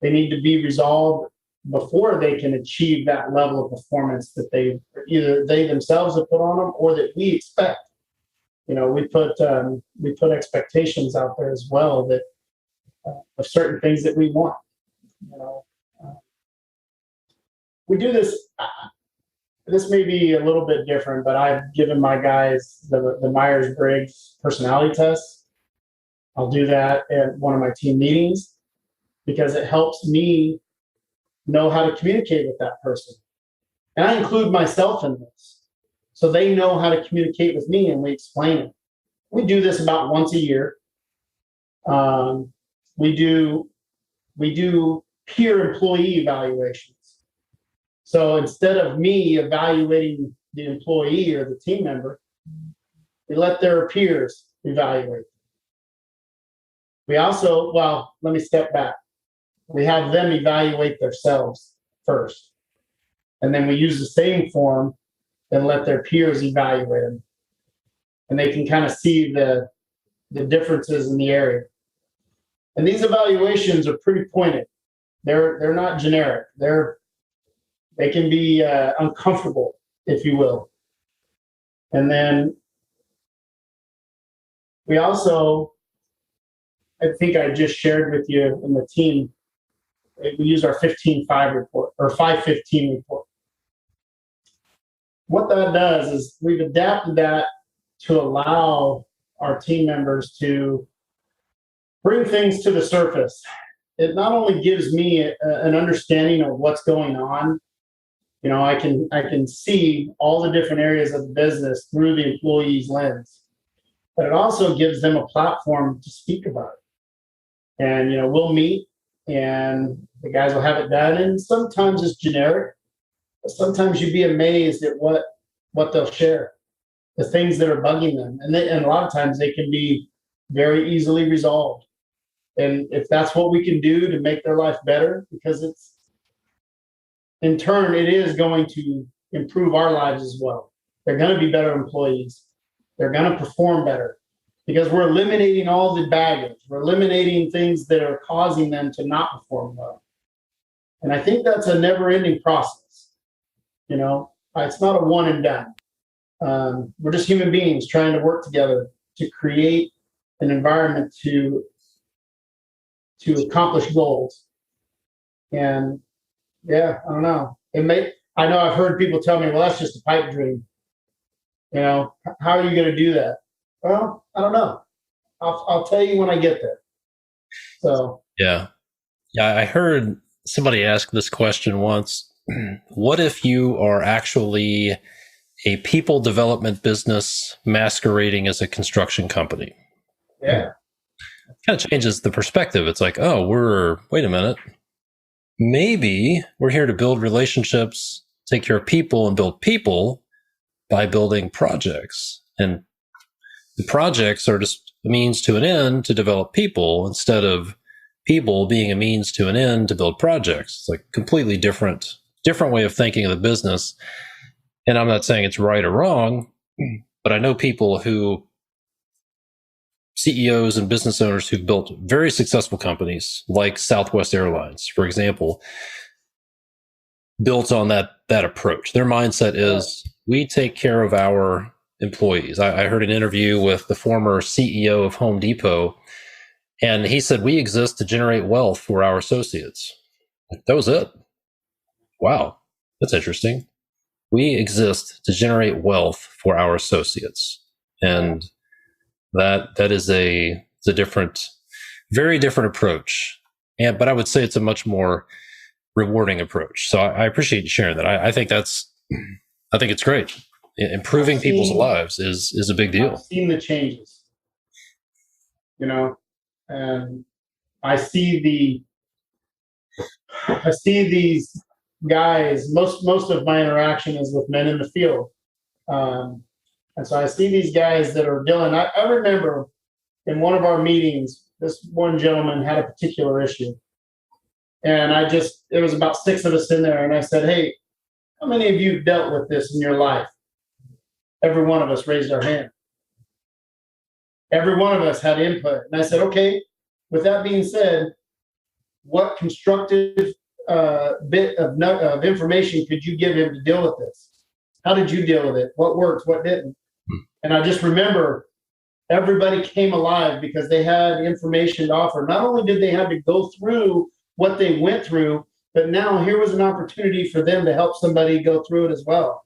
they need to be resolved before they can achieve that level of performance that either they themselves have put on them or that we expect. We put expectations out there as well that of certain things that we want. We do this. This may be a little bit different, but I've given my guys the Myers-Briggs personality test. I'll do that at one of my team meetings because it helps me know how to communicate with that person. And I include myself in this. So they know how to communicate with me, and we explain it. We do this about once a year. We do peer employee evaluations. So instead of me evaluating the employee or the team member, we let their peers evaluate. We also, let me step back. We have them evaluate themselves first. And then we use the same form and let their peers evaluate them. And they can kind of see the differences in the area. And these evaluations are pretty pointed. They're not generic. They can be uncomfortable, if you will. And then we also, I think I just shared with you in the team, we use our 15-5 report or 5-15 report. What that does is we've adapted that to allow our team members to bring things to the surface. It not only gives me an understanding of what's going on. I can see all the different areas of the business through the employee's lens, but it also gives them a platform to speak about it. And we'll meet, and the guys will have it done. And sometimes it's generic, but sometimes you'd be amazed at what they'll share, the things that are bugging them, and a lot of times they can be very easily resolved. And if that's what we can do to make their life better, because in turn, it is going to improve our lives as well. They're going to be better employees. They're going to perform better because we're eliminating all the baggage. We're eliminating things that are causing them to not perform well. And I think that's a never-ending process. You know, it's not a one and done. We're just human beings trying to work together to create an environment to accomplish goals. And yeah, I don't know. I know I've heard people tell me, well, that's just a pipe dream. You know, how are you going to do that? Well, I don't know. I'll tell you when I get there. So yeah, I heard somebody ask this question once. What if you are actually a people development business masquerading as a construction company? Yeah. It kind of changes the perspective. It's like, oh, wait a minute. Maybe we're here to build relationships, take care of people, and build people by building projects. And the projects are just a means to an end to develop people instead of people being a means to an end to build projects. It's like completely different way of thinking of the business. And I'm not saying it's right or wrong, but I know people CEOs and business owners who've built very successful companies like Southwest Airlines, for example, built on that approach. Their mindset is we take care of our employees. I heard an interview with the former CEO of Home Depot, and he said, we exist to generate wealth for our associates. That was it. Wow, that's interesting. We exist to generate wealth for our associates. And that is a different, very different approach. But I would say it's a much more rewarding approach. So I appreciate you sharing that. I think it's great. Improving people's lives is a big deal. I've seen the changes, you know, and I see these guys. Most of my interaction is with men in the field. And so I see these guys that are dealing. I remember in one of our meetings, this one gentleman had a particular issue. And it was about 6 of us in there. And I said, hey, how many of you have dealt with this in your life? Every one of us raised our hand. Every one of us had input. And I said, okay, with that being said, what constructive bit of information could you give him to deal with this? How did you deal with it? What worked? What didn't? And I just remember everybody came alive because they had information to offer. Not only did they have to go through what they went through, but now here was an opportunity for them to help somebody go through it as well.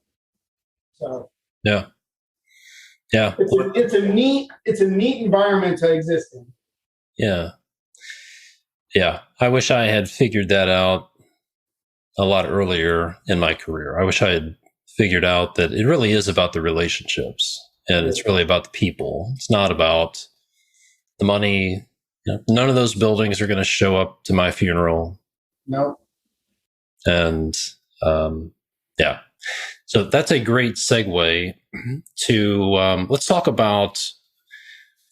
So yeah, it's a neat environment to exist in. Yeah. I wish I had figured that out a lot earlier in my career. I wish I had figured out that it really is about the relationships and it's really about the people. It's not about the money. You know, none of those buildings are going to show up to my funeral. No. And yeah, so that's a great segue to let's talk about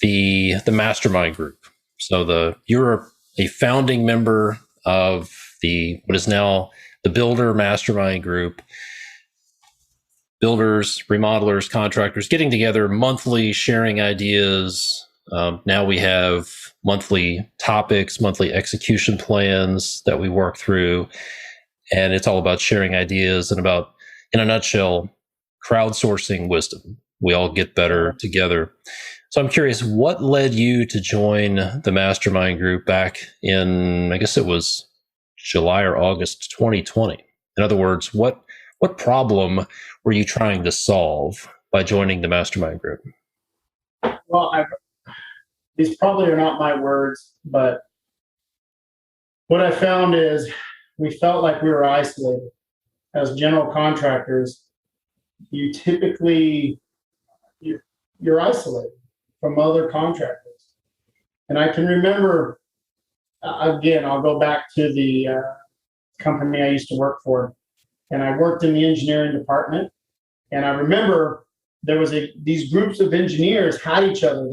the mastermind group. So you're a founding member of what is now the Builder Mastermind Group. Builders, remodelers, contractors getting together monthly, sharing ideas. Now we have monthly topics, monthly execution plans that we work through. And it's all about sharing ideas and about, in a nutshell, crowdsourcing wisdom. We all get better together. So I'm curious, what led you to join the mastermind group back in, I guess it was July or August 2020? In other words, what problem were you trying to solve by joining the mastermind group? Well, these probably are not my words, but what I found is we felt like we were isolated. As general contractors, you typically, you're isolated from other contractors. And I can remember, again, I'll go back to the company I used to work for. And I worked in the engineering department. And I remember there was these groups of engineers had each other.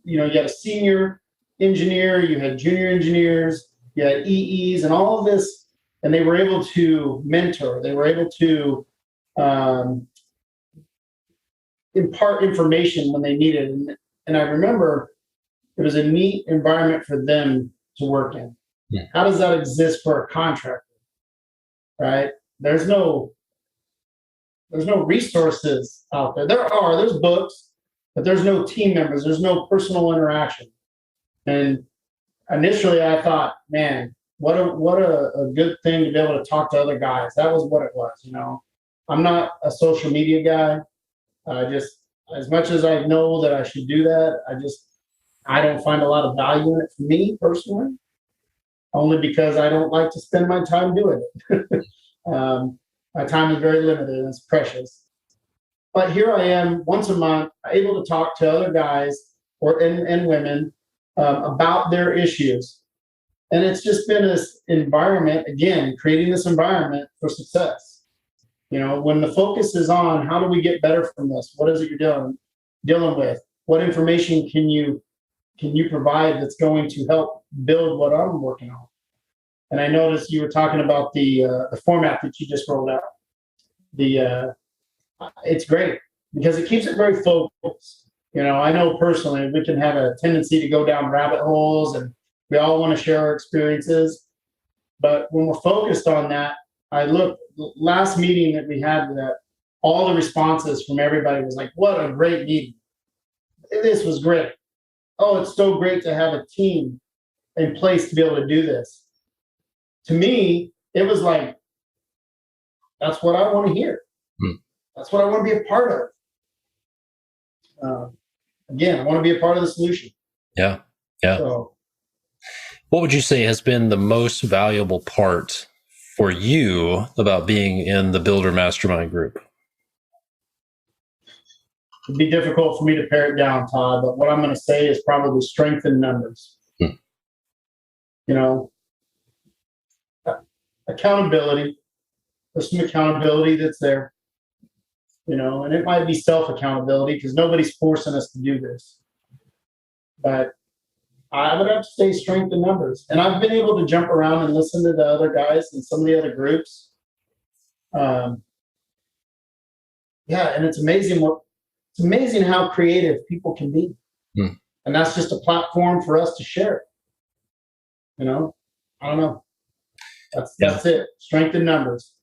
You had a senior engineer, you had junior engineers, you had EEs and all of this. And they were able to mentor. They were able to impart information when they need it. And I remember it was a neat environment for them to work in. Yeah. How does that exist for a contractor? Right? There's no resources out there. There's books, but there's no team members. There's no personal interaction. And initially I thought, man, what a good thing to be able to talk to other guys. That was what it was, you know. I'm not a social media guy. Just as much as I know that I should do that, I don't find a lot of value in it for me personally, only because I don't like to spend my time doing it. My time is very limited and it's precious. But here I am once a month, able to talk to other guys and women about their issues. And it's just been this environment, again, creating this environment for success. You know, when the focus is on how do we get better from this? What is it you're dealing with? What information can you provide that's going to help build what I'm working on? And I noticed you were talking about the format that you just rolled out. It's great because it keeps it very focused. You know, I know personally we can have a tendency to go down rabbit holes and we all want to share our experiences. But when we're focused on that, I looked, last meeting that we had, that all the responses from everybody was like, what a great meeting. This was great. Oh, it's so great to have a team in place to be able to do this. To me, it was like, that's what I want to hear. That's what I want to be a part of. Again, I want to be a part of the solution. Yeah. Yeah. So, what would you say has been the most valuable part for you about being in the Builder Mastermind Group? It'd be difficult for me to pare it down, Todd, but what I'm going to say is probably strength in numbers. You know, accountability. There's some accountability that's there. You know, and it might be self-accountability because nobody's forcing us to do this. But I would have to say strength in numbers. And I've been able to jump around and listen to the other guys and some of the other groups. Yeah, and it's amazing how creative people can be. And that's just a platform for us to share. You know, I don't know. That's it. Strength in numbers.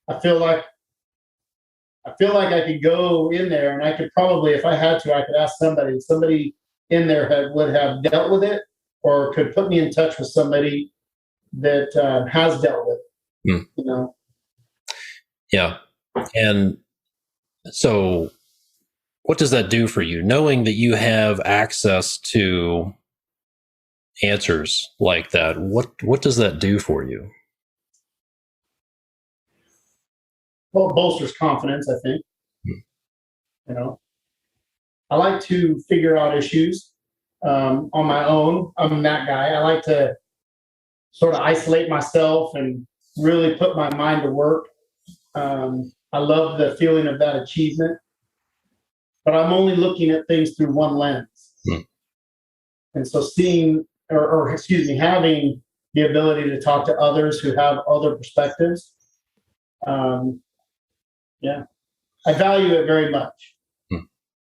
I feel like I could go in there and I could probably, if I had to, I could ask somebody in there would have dealt with it or could put me in touch with somebody that has dealt with it, you know? Yeah. And so what does that do for you? Knowing that you have access to answers like that, what does that do for you? Well, it bolsters confidence, I think. You know, I like to figure out issues on my own. I'm that guy. I like to sort of isolate myself and really put my mind to work. I love the feeling of that achievement, but I'm only looking at things through one lens. And so having the ability to talk to others who have other perspectives, yeah, I value it very much.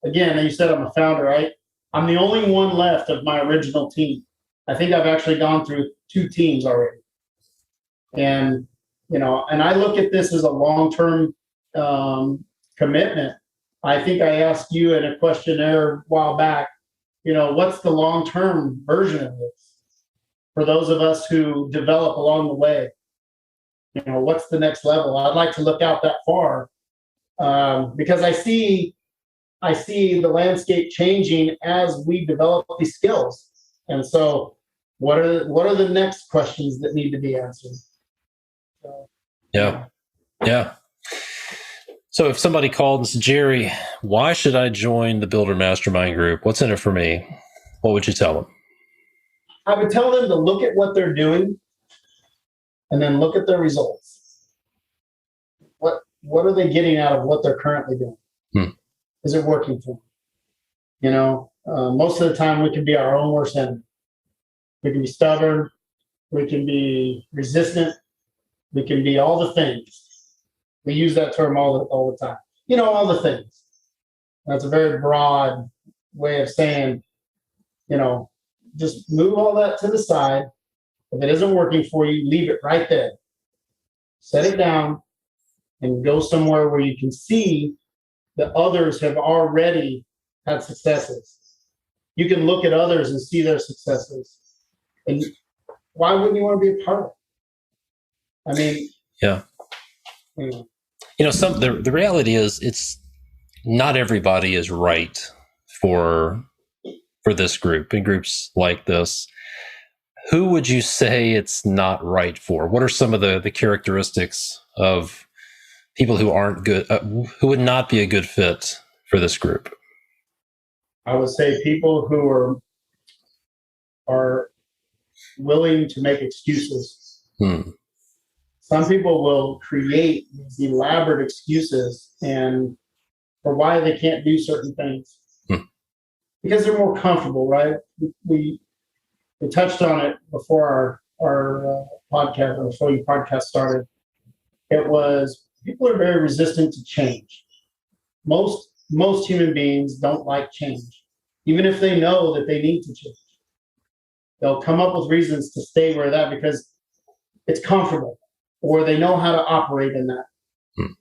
Again, you said I'm a founder, right? I'm the only one left of my original team. I think I've actually gone through 2 teams already. And, you know, and I look at this as a long-term commitment. I think I asked you in a questionnaire a while back, you know, what's the long-term version of this? For those of us who develop along the way, you know, what's the next level? I'd like to look out that far. Because I see the landscape changing as we develop these skills. And so what are the next questions that need to be answered? Yeah. So if somebody called and said, Jerry, why should I join the Builder Mastermind Group? What's in it for me? What would you tell them? I would tell them to look at what they're doing and then look at their results. What are they getting out of what they're currently doing? Is it working for them? You know, most of the time we can be our own worst enemy. We can be stubborn. We can be resistant. We can be all the things. We use that term all the time. You know, all the things. That's a very broad way of saying, just move all that to the side. If it isn't working for you, leave it right there. Set it down and go somewhere where you can see that others have already had successes. You can look at others and see their successes. And why wouldn't you want to be a part of it? I mean, yeah. The reality is it's not everybody is right for this group and groups like this. Who would you say it's not right for? What are some of the characteristics of people who aren't good, who would not be a good fit for this group? I would say people who are willing to make excuses. Some people will create these elaborate excuses and for why they can't do certain things because they're more comfortable, right? We touched on it before our podcast, or before your podcast started. It was people are very resistant to change. Most human beings don't like change, even if they know that they need to change. They'll come up with reasons to stay where they're at because it's comfortable, or they know how to operate in that.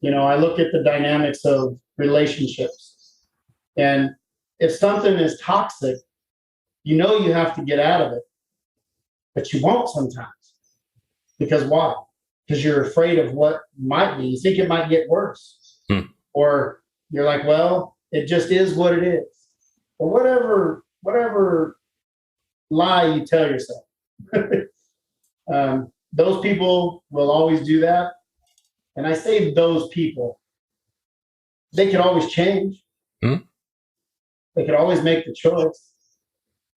I look at the dynamics of relationships, and if something is toxic, you have to get out of it, but you won't sometimes. Because why? Because you're afraid of what might be. You think it might get worse. Or you're like, well, it just is what it is. Or whatever lie you tell yourself. Those people will always do that. And I say those people, they can always change. They could always make the choice.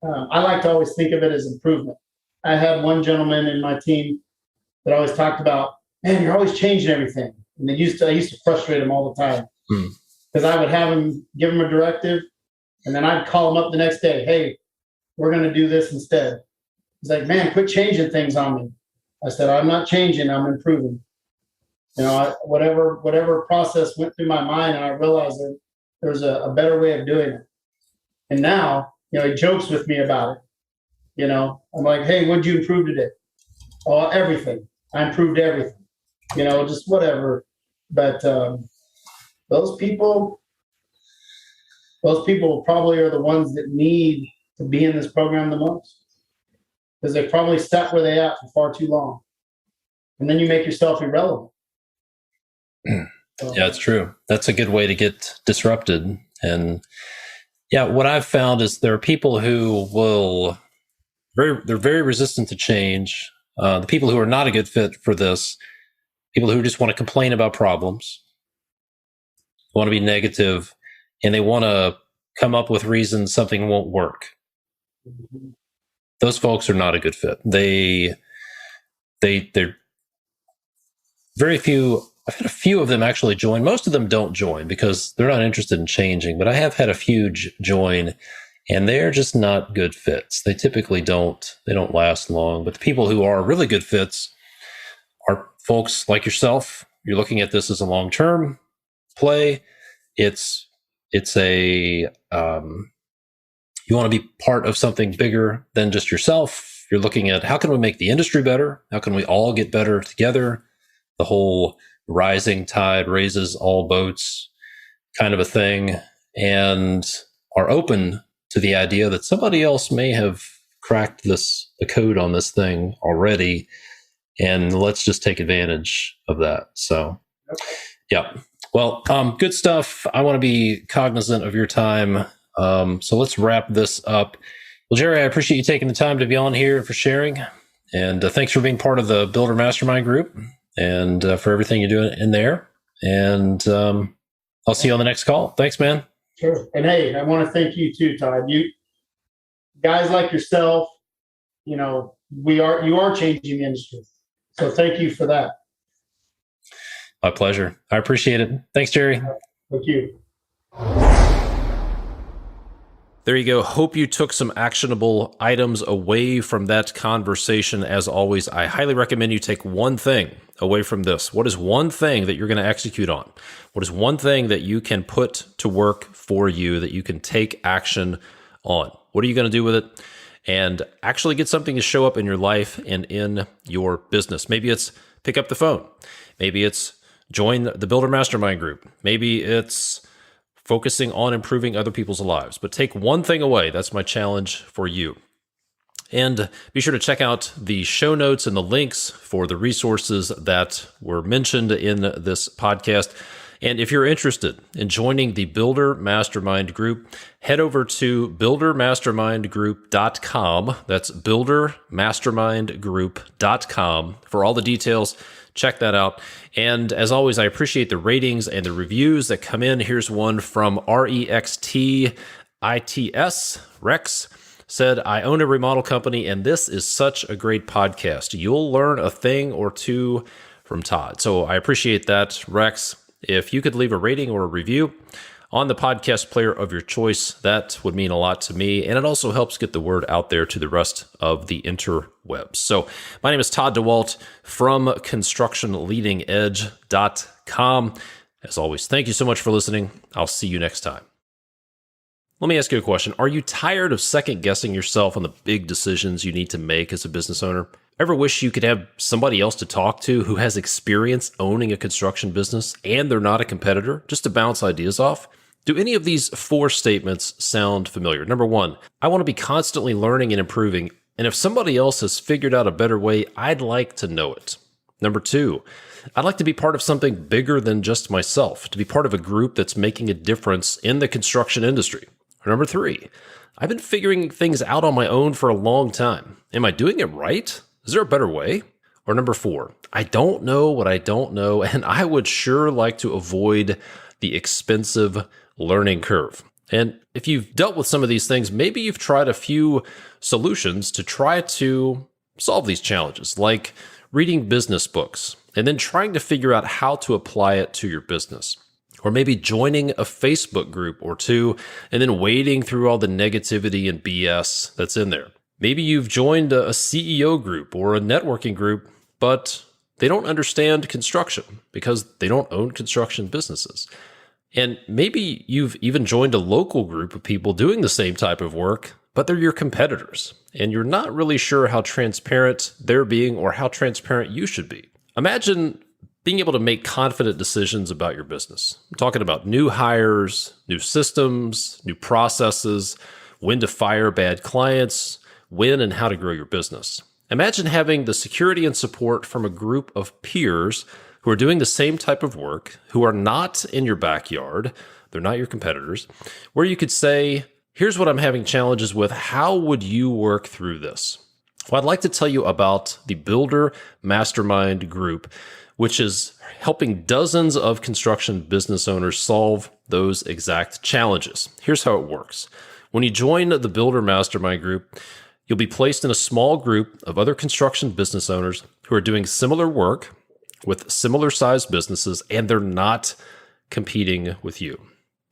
I like to always think of it as improvement. I had one gentleman in my team that always talked about, man, you're always changing everything. And I used to frustrate him all the time because I would give him a directive, and then I'd call him up the next day. Hey, we're going to do this instead. He's like, man, quit changing things on me. I said, I'm not changing, I'm improving. Whatever process went through my mind, and I realized that there's a better way of doing it. And now, he jokes with me about it. I'm like, hey, what'd you improve today? Oh, everything. I improved everything. Just whatever. But those people probably are the ones that need to be in this program the most, because they probably sat where they at for far too long. And then you make yourself irrelevant. Yeah, it's true. That's a good way to get disrupted. And yeah, what I've found is there are people who they're very resistant to change. The people who are not a good fit for this, people who just want to complain about problems, want to be negative, and they want to come up with reasons something won't work. Those folks are not a good fit. They're very few. I've had a few of them actually join. Most of them don't join because they're not interested in changing, but I have had a few join, and they're just not good fits. They typically don't last long. But the people who are really good fits are folks like yourself. You're looking at this as a long-term play. It's a you want to be part of something bigger than just yourself. You're looking at how can we make the industry better? How can we all get better together? The whole rising tide raises all boats kind of a thing, and are open to the idea that somebody else may have cracked the code on this thing already, and let's just take advantage of that. So, yeah. Well, good stuff. I want to be cognizant of your time. So let's wrap this up. Well, Jerry, I appreciate you taking the time to be on here and for sharing. And thanks for being part of the Builder Mastermind Group and for everything you're doing in there. And I'll see you on the next call. Thanks, man. Sure. And hey, I want to thank you too, Todd. You guys like yourself, you are changing the industry. So thank you for that. My pleasure. I appreciate it. Thanks, Jerry. Thank you. There you go. Hope you took some actionable items away from that conversation. As always, I highly recommend you take one thing away from this. What is one thing that you're going to execute on? What is one thing that you can put to work for you, that you can take action on? What are you going to do with it? And actually get something to show up in your life and in your business. Maybe it's pick up the phone. Maybe it's join the Builder Mastermind Group. Maybe it's focusing on improving other people's lives. But take one thing away. That's my challenge for you. And be sure to check out the show notes and the links for the resources that were mentioned in this podcast. And if you're interested in joining the Builder Mastermind Group, head over to buildermastermindgroup.com. That's buildermastermindgroup.com for all the details. Check that out. And as always, I appreciate the ratings and the reviews that come in. Here's one from REXTITS. Rex said, I own a remodel company, and this is such a great podcast. You'll learn a thing or two from Todd. So I appreciate that, Rex. If you could leave a rating or a review on the podcast player of your choice, that would mean a lot to me. And it also helps get the word out there to the rest of the interwebs. So my name is Todd DeWalt from constructionleadingedge.com. As always, thank you so much for listening. I'll see you next time. Let me ask you a question. Are you tired of second guessing yourself on the big decisions you need to make as a business owner? Ever wish you could have somebody else to talk to who has experience owning a construction business and they're not a competitor, just to bounce ideas off? Do any of these four statements sound familiar? Number one, I want to be constantly learning and improving, and if somebody else has figured out a better way, I'd like to know it. Number two, I'd like to be part of something bigger than just myself, to be part of a group that's making a difference in the construction industry. Or number three, I've been figuring things out on my own for a long time. Am I doing it right? Is there a better way? Or number four, I don't know what I don't know, and I would sure like to avoid the expensive learning curve. And if you've dealt with some of these things, maybe you've tried a few solutions to try to solve these challenges, like reading business books and then trying to figure out how to apply it to your business. Or maybe joining a Facebook group or two and then wading through all the negativity and BS that's in there. Maybe you've joined a CEO group or a networking group, but they don't understand construction because they don't own construction businesses. And maybe you've even joined a local group of people doing the same type of work, but they're your competitors, and you're not really sure how transparent they're being or how transparent you should be. Imagine being able to make confident decisions about your business. I'm talking about new hires, new systems, new processes, when to fire bad clients, when and how to grow your business. Imagine having the security and support from a group of peers who are doing the same type of work, who are not in your backyard, they're not your competitors, where you could say, here's what I'm having challenges with. How would you work through this? Well, I'd like to tell you about the Builder Mastermind Group, which is helping dozens of construction business owners solve those exact challenges. Here's how it works. When you join the Builder Mastermind Group, you'll be placed in a small group of other construction business owners who are doing similar work with similar sized businesses, and they're not competing with you.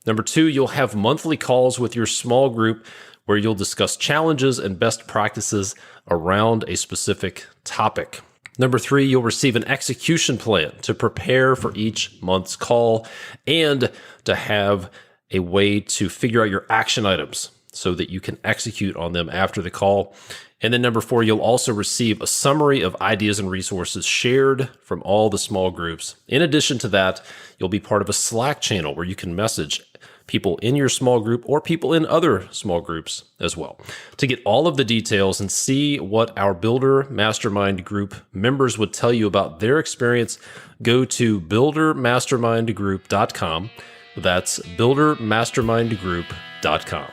Number two, you'll have monthly calls with your small group where you'll discuss challenges and best practices around a specific topic. Number three, you'll receive an execution plan to prepare for each month's call and to have a way to figure out your action items so that you can execute on them after the call. And then number four, you'll also receive a summary of ideas and resources shared from all the small groups. In addition to that, you'll be part of a Slack channel where you can message people in your small group or people in other small groups as well. To get all of the details and see what our Builder Mastermind Group members would tell you about their experience, go to buildermastermindgroup.com. That's buildermastermindgroup.com.